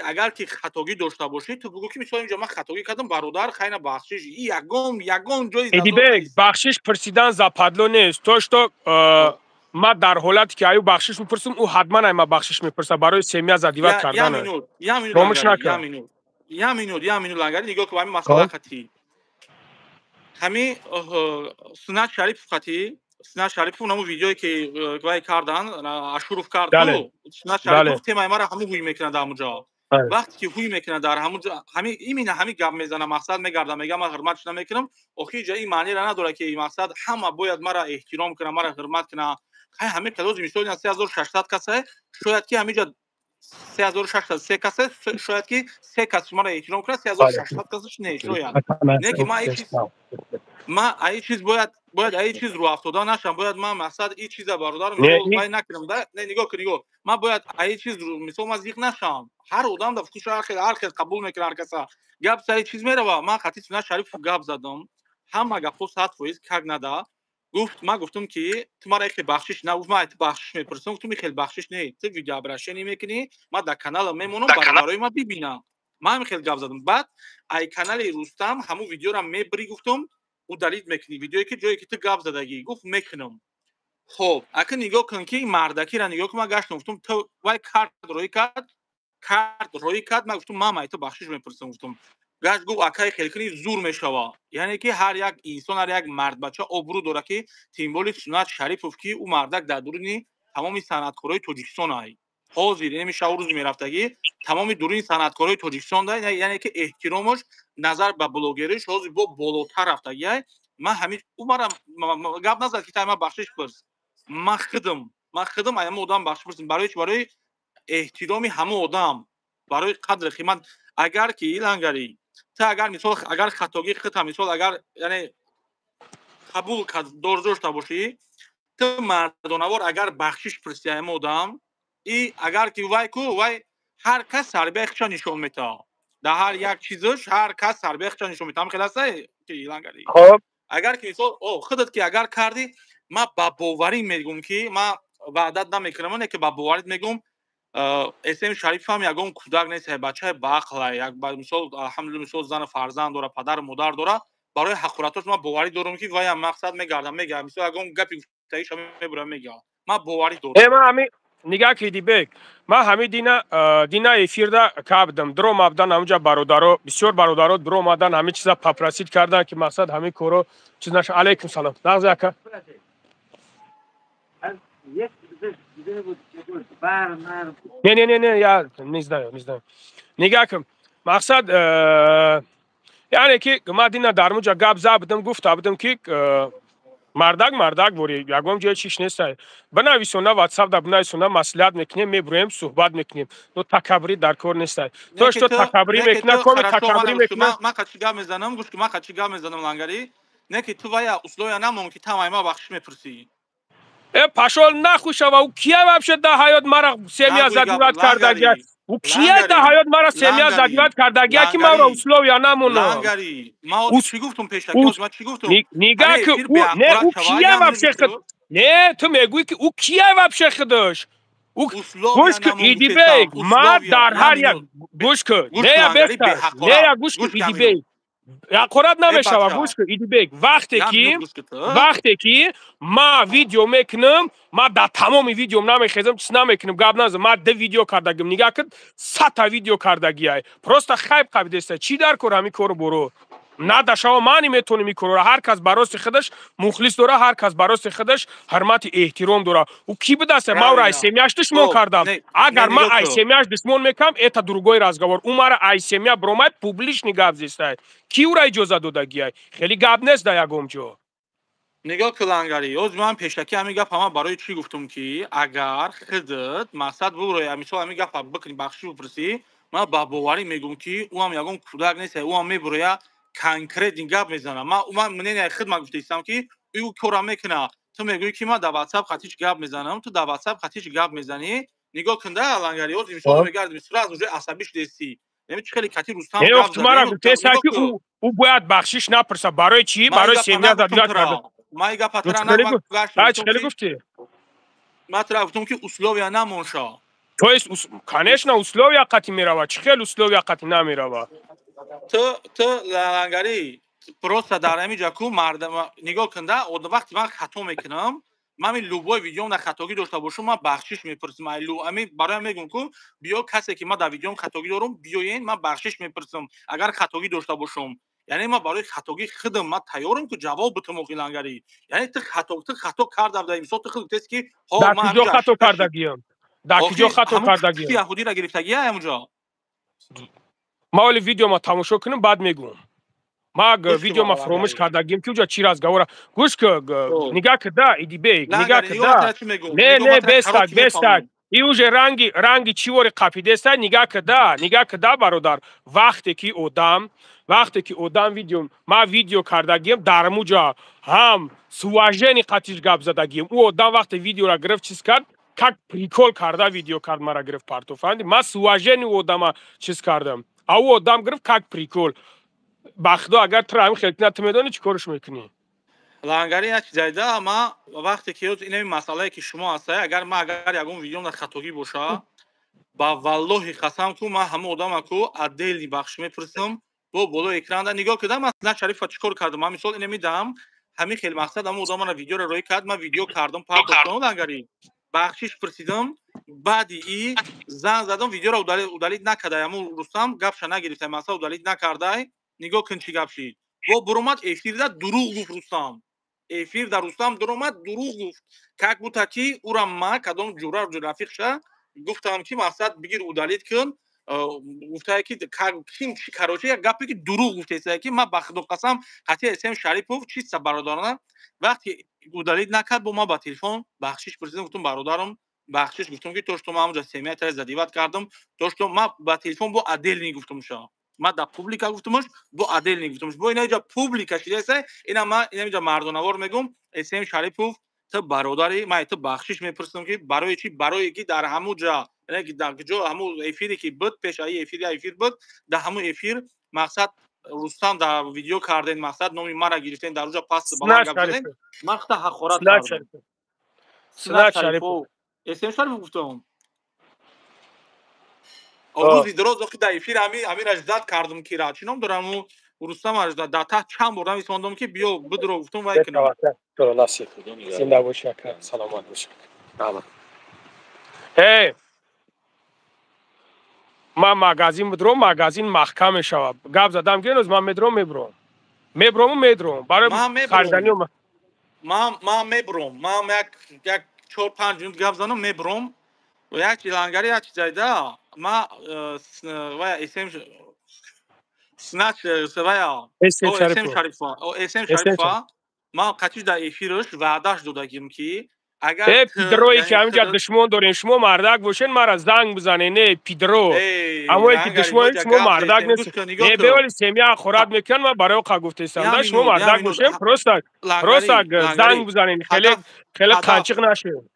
اگر که خطاگی داشته باشی تو بگو که مثلا اینجا من خطاگی کردم برادر خیلی بخشش یگون جای ادیبک بخشش پرسیدن زپادلو نیست توش ما در حالتی که ایو بخشش میپرسم او حتما ما بخشش میپرسه برای سمیه زدیوت کردن یا مینود لنگری نگاه که همین مسئله خطی همین سنت شریف خطی سنت شریف اونمو ویدیویی که وای کردن اشروف کرد سنت شریف تیم ما را همو گوی میکنه در اونجا وقتی که هوی میکنه در همین گپ میزنه مقصد میگردم میگم من حرمتش نمیکنم آخه جایی این معنی را نداره که این مقصد همه باید مرا احترام کنه مرا حرمت کنه همه کلاس میشد 3600 کسه شاید که همینجا 3603 کسه شاید که 3 کس مرا احترام کنه 3600 کسش نه شاید نه که ما ای چیز باید ای چیز رو افتاده نشم باید من مقصد این چیز برادر مثلا وای نکنم نه نگاه کن نگاه من باید ای چیز رو مثلا مزیق نشم هر آدم دفترش هر خیلی قبول میکنه هر کسا گپ سر چیز میره من خاطی سنا شریف گپ زدم همه گپو 100% کگ نده گفتم که تو مرا خیلی بخشش نه ما بخشش میپرسم تو خیلی بخشش نه تو ویدیو براشنی میکنی ما در کانال میمونم برای ما ببینم من خیلی گپ زدم بعد ای کانال رستم همو ویدیو را میبری گفتم او دلیل میکنی ویدیویی که جایی که تو گپ زدگی گفت میکنم خب اگه نگاه کن که این مردکی را نگاه کن من گشتم گفتم تو وای کارت روی کرد من گفتم ماما تو بخشش میپرسم گفتم گشت گفت اکای خیلی کنی زور میشوا یعنی که هر یک انسان هر یک مرد بچه ابرو داره که سیمبل سنت شریف کی او مردک در درونی تمام صنعتکارای تاجیکستان ای حاضر نمیشه روز میرفتگی تمام درون صنعتکارای تاجیکستان ده یعنی که احترامش نظر به بلوگریش حاضر با بالاتر رفتگی من همین او مرا گپ نزد که تایم بخشش پرس من خدم ایم آدم بخش پرسیم برای احترامی همه آدم برای قدر قیمت اگر که لنگری تا اگر مثال اگر خطاگی خطا مثال اگر یعنی قبول داشته باشی تو مردانوار اگر بخشش پرسی همه آدم ای اگر که وای هر کس سربیخش نشون میده در هر یک چیزش هر کس سربیخش نشون میده خلاصه که لنگری خب اگر که مثال خودت که اگر کردی ما با باوری میگم که ما وعدت نمیکنم نه که با باوریت میگم اسم شریف هم یگان کودک نیست بچه باخله یک مثال الحمدلله مثال زن فرزند داره پدر مادر داره برای حقارتش من باوری دارم که وای مقصد میگردم میگم مثال یگان گپی تایش میبرم میگم من باوری دارم ما همین نگاه کردی بگ ما همین دینا افیردا کابدم درو مابدان همونجا برادرو بسیار برادرو درو مادن همه چیزا پاپراسیت کردن که مقصد همین کورو چیز نشه علیکم سلام نغز اکا نه یا نیزدم نگاه کن مقصد یعنی که ما دینا در اونجا گپ زدم گفتم که مردک بوری یگام جای چیش نیست بنویسونا واتساپ دا بنویسونا مصلحت میکنیم میبریم صحبت میکنیم تو تکبری در کار نیست تو تکبری میکنه کوم تکبری میکنه ما کچی گپ میزنم گوش که ما کچی گپ میزنم لنگری نه که تو وای اصلا نمون که تمام ما بخش میپرسی پاشول نخوشه و کیه вообще در حیات مرا سیمیا زدیوت کردگی او کیه در حیات مرا سیمیا زدیوت کردگی که ما را اصلا یا نمونه لنگری ما چی گفتم پیش ما چی گفتم نگاه که او نه او کیه вообще نه تو میگویی که او کیه вообще خودش گوش که ایدی بیگ ما در هر یک گوش که نه یا بهتر نه یا گوش که ایدی بیگ حقارت نمیشه گوش که ایدی بیگ وقتی که ما ویدیو میکنم ما در تمام ویدیو نمیخیزم چیز نمیکنم گپ نزدم ما ده ویدیو کردگیم نگاه کرد 100 تا ویدیو کردگی ای پروستا خیب قبیدسته چی در کار همی کارو برو نه دشاو مانی میتونی میکنه هر کس براست خودش مخلص داره هر کس براست خودش حرمت احترام داره او کی به دست ما را سیمیاش دشمن کردم اگر ما ای سیمیاش دشمن میکم ایتا درگوی разговор او مرا ای سیمیا برومای پوبلیش نگاب زیسته کی او را اجازه دادگی خیلی گپ نیست در یگم جو نگاه کلانگاری از من پیشکی همین گپ هم برای چی گفتم که اگر خودت مقصد بروی مثلا همین گپ بکنی بخشی بپرسی من با باوری میگم که او هم یگان کودک نیست او هم میبروی کانکریت گپ میزنه من نه خدمت گفتم که او کارا میکنه تو میگویی که من در واتساپ خاطیش گپ میزنم تو در واتساپ خاطیش گپ میزنی نگاه کن در لنگری از مثلا میگرد مثلا از اونجا عصبیش دستی نمی چخیلی کتی روستم گپ زدم او باید بخشش نپرسه برای چی برای سیمیا زدیات کرده ما گپ پاترا خیلی گفتی ما گفتم که اسلوبیا نمونشا تو است کنش نه اسلوبیا قتی میروا چه خیلی اسلوبیا قتی نمیروا تو لنگری پروستا در همینجا کو مردم نگاه کنده اون وقتی من خطا میکنم من لوبای ویدیوم در خطاگی داشته باشم من بخشش میپرسم امی برای میگم که بیا کسی که ما در ویدیوم خطاگی دارم بیاین من بخشش میپرسم اگر خطاگی داشته باشم یعنی ما برای خطاگی خودم ما تیارم که جواب بدم لنگری یعنی تو خطا کردم در مثال تو خودت است که ها من خطا کردگیم در کجا خطا کردگیم یهودی را گرفتگی اونجا ما ولی ویدیو ما تماشا کنیم بعد میگم ما ویدیو ما فراموش کردیم که اونجا چی разговора گوش که نگاه کدا ایدی بیگ نگاه کدا نه بستک ای уже رنگی چیوری قپیده است نگاه کدا برادر وقتی که آدم ویدیو کردگیم در موجا هم سواژنی قطیش گپ زدگیم او آدم وقتی ویدیو را گرفت چیز کرد как прикол کرده ویدیو کرد مرا گرفت پارتو فهمیدی ما سواژنی او آدم چیز کردم او آدم گرفت как прикол بخدا اگر تو همین خلقیت میدونی چی کارش میکنی لنگری یک چیزایده اما وقتی که این مسئله که شما هسته اگر یگون ویدیو در خطاگی باشه با والله قسم کو ما همه آدم کو عدلی بخش میپرسم با بالا اکران نگاه کردم مثلا شریف چیکار کردم من مثال اینو میدم همین خیلی مقصد اما آدم ویدیو رو روی کرد من ویدیو کردم پارت کردم لنگری بخشش پرسیدم بعدی ای زنگ زدم ویدیو رو удалить نکرده اما رستم گپش نگرفته مثلا удалить نکرده نگاه کن چی گپ شد و برومات افیر دا دروغ گفت رستم افیر در رستم درومات دروغ گفت как будто کی اورم ما کدام جورا رفیق شه گفتم که مقصد بگیر удалить کن گفته که کیم چی کاروچه یک گپی که دروغ گفته است که من بخدا قسم حتی اسم شریفوف چیست برادرانم وقتی удалить نکرد با ما با تلفن بخشش پرسیدم گفتم برادرم بخشش گفتم که توش تو ما اونجا سمیت را زدیوت کردم توش تو ما با تلفن با عدل میگفتم شما ما در پوبلیکا گفتمش با عدل نگفتمش با اینا اینجا پوبلیکا شده است اینا ما اینجا مردانوار میگم اسم شریفوف تو برادری ما تو بخشش میپرسم که برای چی برای کی در همو جا یعنی در جو همو افیری که بود پیش ای افیر بود در همو افیر مقصد رستم در ویدیو کردن مقصد نامی مرا گرفتن در اونجا پاس بالا گپ زدن مقصد حقارت کردن سنت شریفو اسم شریف گفتم روزی دراز وقتی در افیر همین اجداد کردم که را چینم دارم و رستم اجداد در تحت چند بردم ایستاندم که بیا بدرو گفتم وای کنم تو نصیحت زنده باش سلامت باش ای ما ماگازین بدرو ماگازین محکم شواب گپ زدم که روز ما میبرم برای خریدنی ما میبرم ما یک 4-5 minut گپ زدم میبرم و یک لنگری یک چیزایده ما و اسم سنت سویا اسم شریفا ما قطعی در افیرش وعدهش دادگیم که اگر پیدرویی که همینجا دشمن دارین شما مردک باشین مرا زنگ بزنین نه پیدرو اما که دشمن شما مردک نیست نه بیولی سمیا خورد میکن ما برای او گفته استم شما مردک باشین پروستا زنگ بزنین خیلی قنچق نشین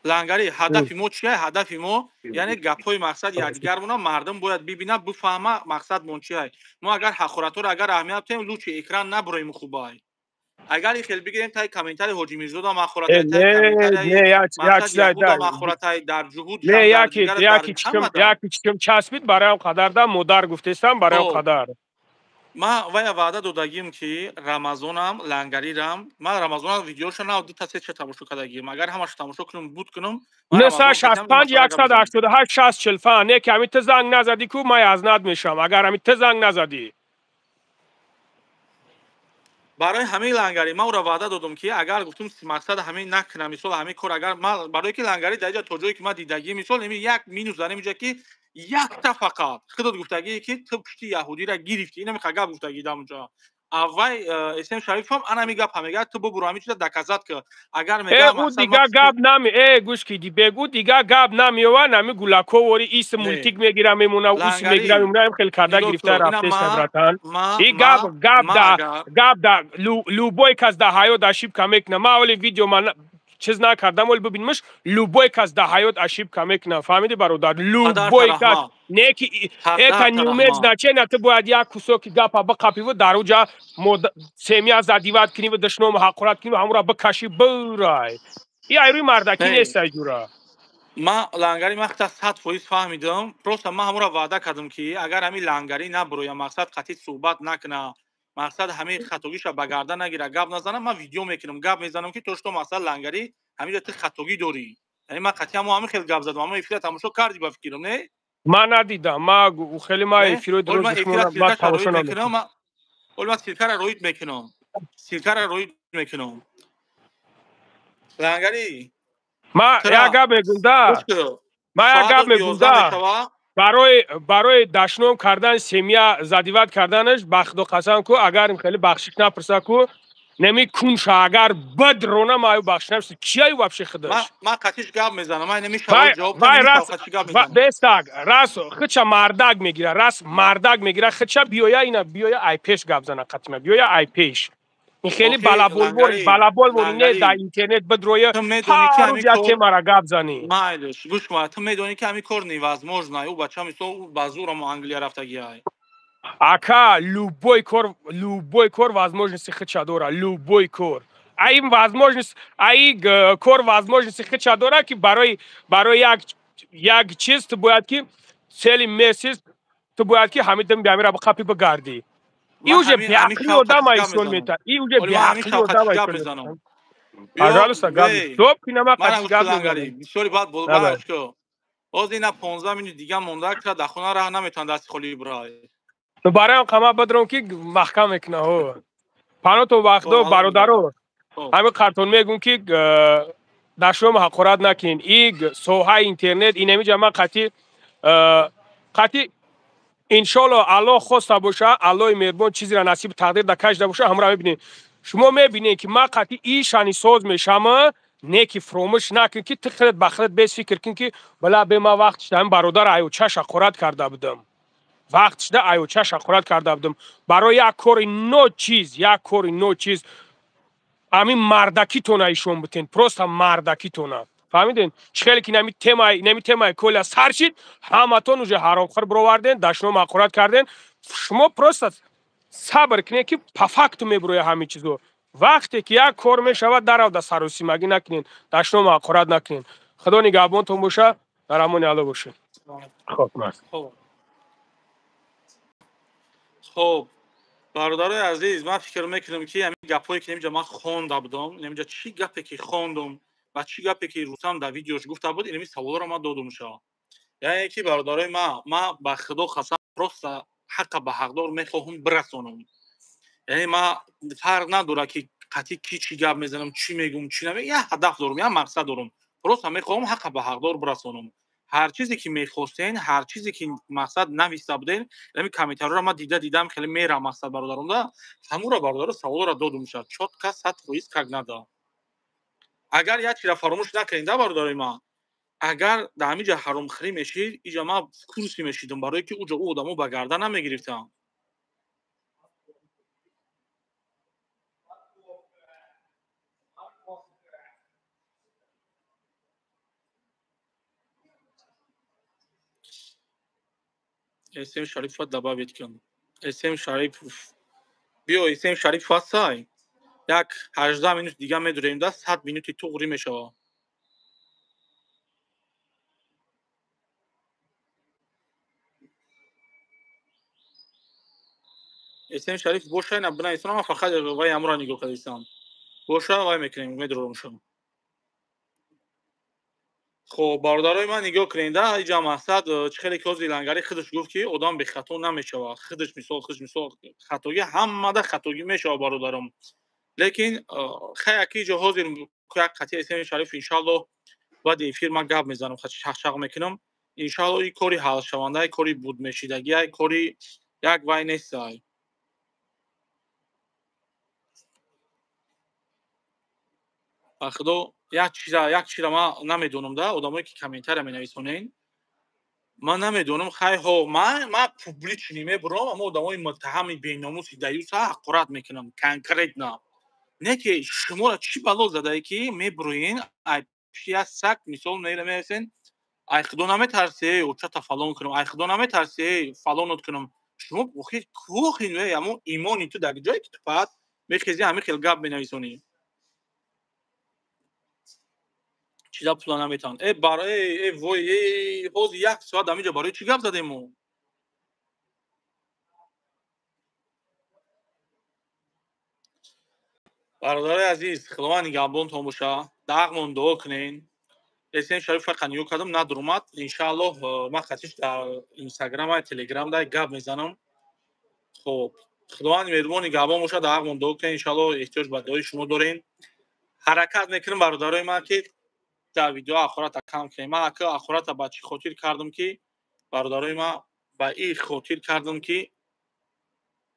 لنگری هدف ما چیه هدف ما یعنی گپای مقصد یادگار مون مردم باید ببینن بفهمه مقصد مون چیه ما اگر حقارت رو اگر اهمیت بدیم لوچ اکران نبریم خوبای اگر خیلی بگیریم تای کامنتاری حاجی میرزا دا مخورت تای کامنتاری مقصد یهودا مخورت در جهود نه یکی چیکم چسبید برای قدر دا مدار گفتستم برای قدر ما وعده دادگیم که رمضانم لنگریرم ما رمضان ویدیوشو نه دو تا سه چه تماشا کردگیم اگر همش تماشا کنم بود کنم 965 188 60 نه که همین زنگ نزدی کو ما ازناد میشم اگر همین زنگ نزدی برای همین لنگری ما او را وعده دادم که اگر گفتم مقصد همین نکنم مثلا همین کار اگر ما برای که لنگری در تا جایی که ما دیدگی مثلا همین یک مینوس داره میگه که یک تا فقط خودت گفتگی که تو پشتی یهودی را گرفتی اینا میخواد گفتگی دام اونجا اول اسم شریف هم انا میگه میگه تو بگو همین چیز دکازات که اگر میگه او دیگه گاب نمی گوش کی دی بگو دیگه گاب نمی و نمی گولاکو وری ایس مولتیک میگیرم میمونه و اوس میگیرم میمونه خیلی کرده گرفته رفته سبراتان ای گاب دا لوبوی کس ده هایو دا شیب کمیک نه ما اولی ویدیو من چیز نکردم ولی ببینمش لوبوی کس ده هایو اشیب کمیک نه فهمیدی برادر لوبوی کس نه کی اتا نیومز نچه نه تو باید یک کوسوکی گپا بقاپی و در اونجا سمیا زدیوات کنی و دشنو محقرات کنی و همون را بکشی برای ای ایروی مردکی نیست ایجورا ما لنگری مقصد 100% فهمیدم پروستا ما همون را وعده کردم که اگر همین لنگری نبروی مقصد قطعی صحبت نکنه مقصد همین خطاگیش را بگرده نگیره گپ نزنم ما ویدیو میکنم گپ میزنم که توش تو مثلا لنگری همین تو خطاگی داری یعنی ما قطعا همین خیلی گپ زدم اما افیرا تماشا کردی با فکرم نه ما ندیدم ما خیلی ما افیرو درست بعد تماشا نمیکنم اول سیرکر رویت میکنم سیرکر رویت میکنم لنگری ما یا گپ میگوندا ما یا گپ میگوندا برای دشنام کردن سیمیا زدیوت کردنش بخت و قسم کو اگر این خیلی بخشش نپرسه کو نمی کنش اگر بد رونه مایو بخشنش چیای وابشه خودش ما قطیش گپ میزنم من نمی سوال جواب وای نمی راست قطیش گپ میزنم بستگ راست خچا مردگ میگیره راست مردگ میگیره خچا بیویا اینا بیویا ای پیش گپ زنه قطمه بیویا ای پیش این خیلی اوکی بلابول نه در لنگری اینترنت بدروی تو میدونی که هر همین روز یک کار تیمه را گپ زنی مایلش گوش کن تو میدونی که همین کار невозможно او بچه میسو بازورم انگلیس رفتگی ای Ака, любой кор возможности хачадора, любой кор. А им возможность, кор возможности хачадора, ки барой як чиз то бояд ки цели месяц то бояд ки ҳамидам биамира ба қапи багарди. И من уже همین беақли شوقتش одама گپ исол میزنم мета. И уже ولی من همین беақли شوقتش одама گپ исол میزنم мета. بیا Пожалуйста, гап. وی Стоп, ки нама من қати گوش гап لنگری мезанам. بسیاری بعد بول Давай. باش که باز اینا 15 минут دیگه مونده که در خونه راه نمیتونن دست خالی برای Ну бараи қама бадром ки маҳкам мекуна ҳо. Пано то خب вақтдо الان میگم бародаро خب ҳамин қартон мегӯм ки дар шумо ҳақорат накин и соҳаи интернет инамиҷа ман қатъи иншоалло аллоҳ хоста боша аллоҳи меҳрубон чизеро насиби тақдир дар кашда боша ҳамаро мебинем шумо мебинем ки ман қатъи и шанисоз мешавам не ки фромӯш накун ки ту худат ба худат бес фикр кун ки бала бе ман вақтиш ҳамин бародар айёчаш ҳақорат карда будам вақтишда айёчаш ҳақорат карда будам барои як кори ночиз ами мардакитона ишон бутен просто мардакитона фаҳмиден чӣ хеле ки нами темаи кӯля сар шид ҳаматон уже ҳаромхӯр бироварден дашно мақурат карден шумо просто сабр кунед ки по факту мебироя ҳамин чизо вақте ки як кор мешавад даравда саросимагӣ накунен дашно мақурат накунен худо нигаҳбонтон боша дар амони алло бошед خب برادرای عزیز من فکر میکنم که همین گپایی که اینجا من خوانده بودم اینجا چی گپی که خواندم و چی گپی که روسم در ویدیوش گفته بود این سوال رو من دادم شما یعنی که برادرای ما به خدا قسم راست حق به حقدار میخواهم برسونم یعنی ما فرق نداره که قطعی کی چی گپ میزنم چی میگم چی نمیگم یه هدف دارم یه مقصد دارم راست میخواهم حق به حقدار برسونم هر چیزی که میخواستین هر چیزی که مقصد نوشته بودین یعنی کامنت‌ها رو ما دیدم خیلی میرم مقصد برادرم ده همون رو برادر سوال رو دادم شد چوتکا 100% کاغنادا اگر یا چیزا فراموش نکنید برادرای ما اگر در همینجا حرام خری میشید اینجا ما کورسی میشیدم برای که اونجا او آدمو به گردن نمیگرفتم اسم شریف رو добавить کن اسم شریف بیا اسم شریف واسای یک 18 минут دیگه میدوریم ده 100 минути توغری میشه اسم شریف باشه نه بنا اسم ما فقط وای امر نگاه کردیم باشه وای میکنیم میدورم شما خب برادرای من نگاه کنید اینجا مقصد چه خیلی که لنگری خودش گفت که آدم به خطا نمیشه خودش مثال خطاگی همه ده خطاگی میشه برادرم لیکن خیلی جهازی که قطعی اسم شریف انشالله بعد افیر من گپ میزنم خاطر شق میکنم انشالله این کاری حل شونده ای کاری بود میشیدگی ای کاری یک وای نیست ای خدا یک چیز ما نمیدونم ده آدمایی که کامنتر می نویسونین من نمیدونم خیلی ها من پوبلیچ نیمه برام اما آدمای متهم بی‌ناموس دیوس حقارت میکنم کنکریت نه که شما را چی بلا زده ای که میبروین ای پیش سگ مثال میرسین ای خدا نمیترسی او چه فلان کنم ای خدا نمیترسی فلان کنم شما بخیر کوخین و اما ایمانی تو در جایی که تو پات میخیزی همه خیلی گپ بنویسونی چیزا پول نمیتون ای برای وای باز یک ساعت همینجا برای چی گپ زدیم برادر عزیز خدا نگهبانتون باشه دغمون دعا کنین اسم شریف قنیو کردم ندرومد انشالله ما خطیش در اینستاگرام و تلگرام در گپ میزنم خب خدا مهربان نگهبان باشه دغمون دعا کنین انشالله احتیاج به دعای شما دارین حرکت میکنیم برادرای ما که در ویدیو آخرت کم کنیم من که آخرت با چی خاطر کردم که бародарои ман ба ин хотир кардам ки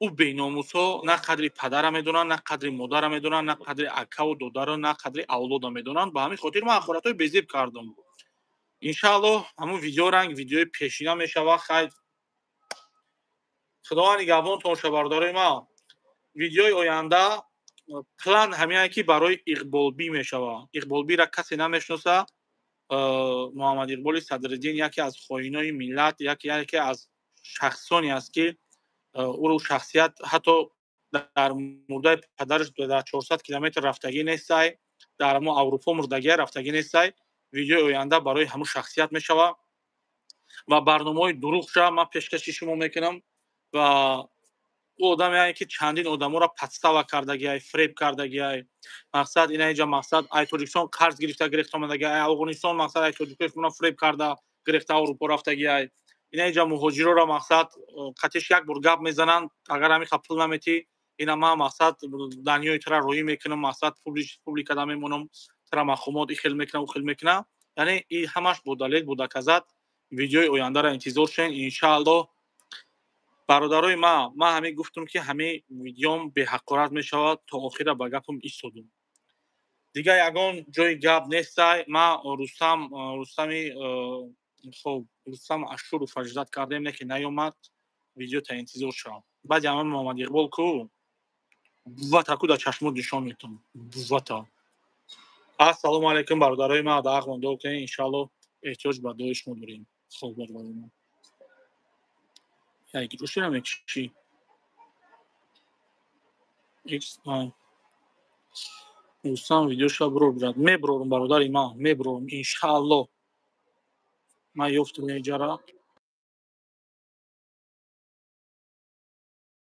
ӯ беномусҳо на қадри падара медонанд, на қадри модара медонанд, на қадри акаву додаро, на қадри авлода медонанд. Ба ҳамин хотир ман ахбаратҳои безеб кардам. иншааллоҳ ҳамун видео ранг видеои пешина мешавад. хайр худованд нигаҳбонтон шавад бародарои ман. видеои оянда план ҳамине ки барои иқболбӣ мешавад. иқболбиро касе намешноса. муҳаммад иқболи садриддин яке аз хоинои миллат, яке аз шахсоне аст ки ӯро шахсият ҳатто дар мурдаи падараш дар 400 километр рафтагӣ нестай, дар ҳамон аврупо мурдагия рафтагӣ нестай. видеои оянда барои ҳамун шахсият мешавад ва барномаҳои дурӯғша ман пешкаши шумо мекунам ва ӯ одаме ки чандин одаморо подстава кардагиай, фреб кардагиай. мақсад ина инҷа мақсад ай тоҷикистон қарз гирифта гирехта омадагиай, ай афғонистон мақсад ай тоҷикистон фреб карда гирехта аврупо рафтагиай. ина инҷа муҳоҷироро мақсад қатиш як бор гап мезананд, агар ҳамиқа пул наметӣ, ина ман мақсад даниёи тара роҳӣ мекунам, мақсад публикада мемонам, тара махумот ихел мекунам, ухел мекунам. яъне ин ҳамаш бо далел бо доказат. видеои ояндаро интизор шунед иншааллоҳ. бародарои ман ҳамин гуфтам ки ҳамин видеом беҳақорат мешавад, то охира ба гапам истодам. дигар ягон ҷои гап нестай. ман рустам ашуру фаҷдат кардем, не ки наёмад. видеота интизор шавам. баъди ҳамин муҳаммад иқбол ку буввата ку дар чашмот нишон метам. буввата. ассалому алайкум бародарои ман. дар ағвон дуо кунед иншааллоҳ эҳтиёҷ ба дуои шумо дорем. хуб бародарои ман. як гирӯшира мекишӣ. рустам видеоша бурор бирад. мебурорам бародари ман, мебурорам иншааллоҳ. ман ёфтам як ҷара.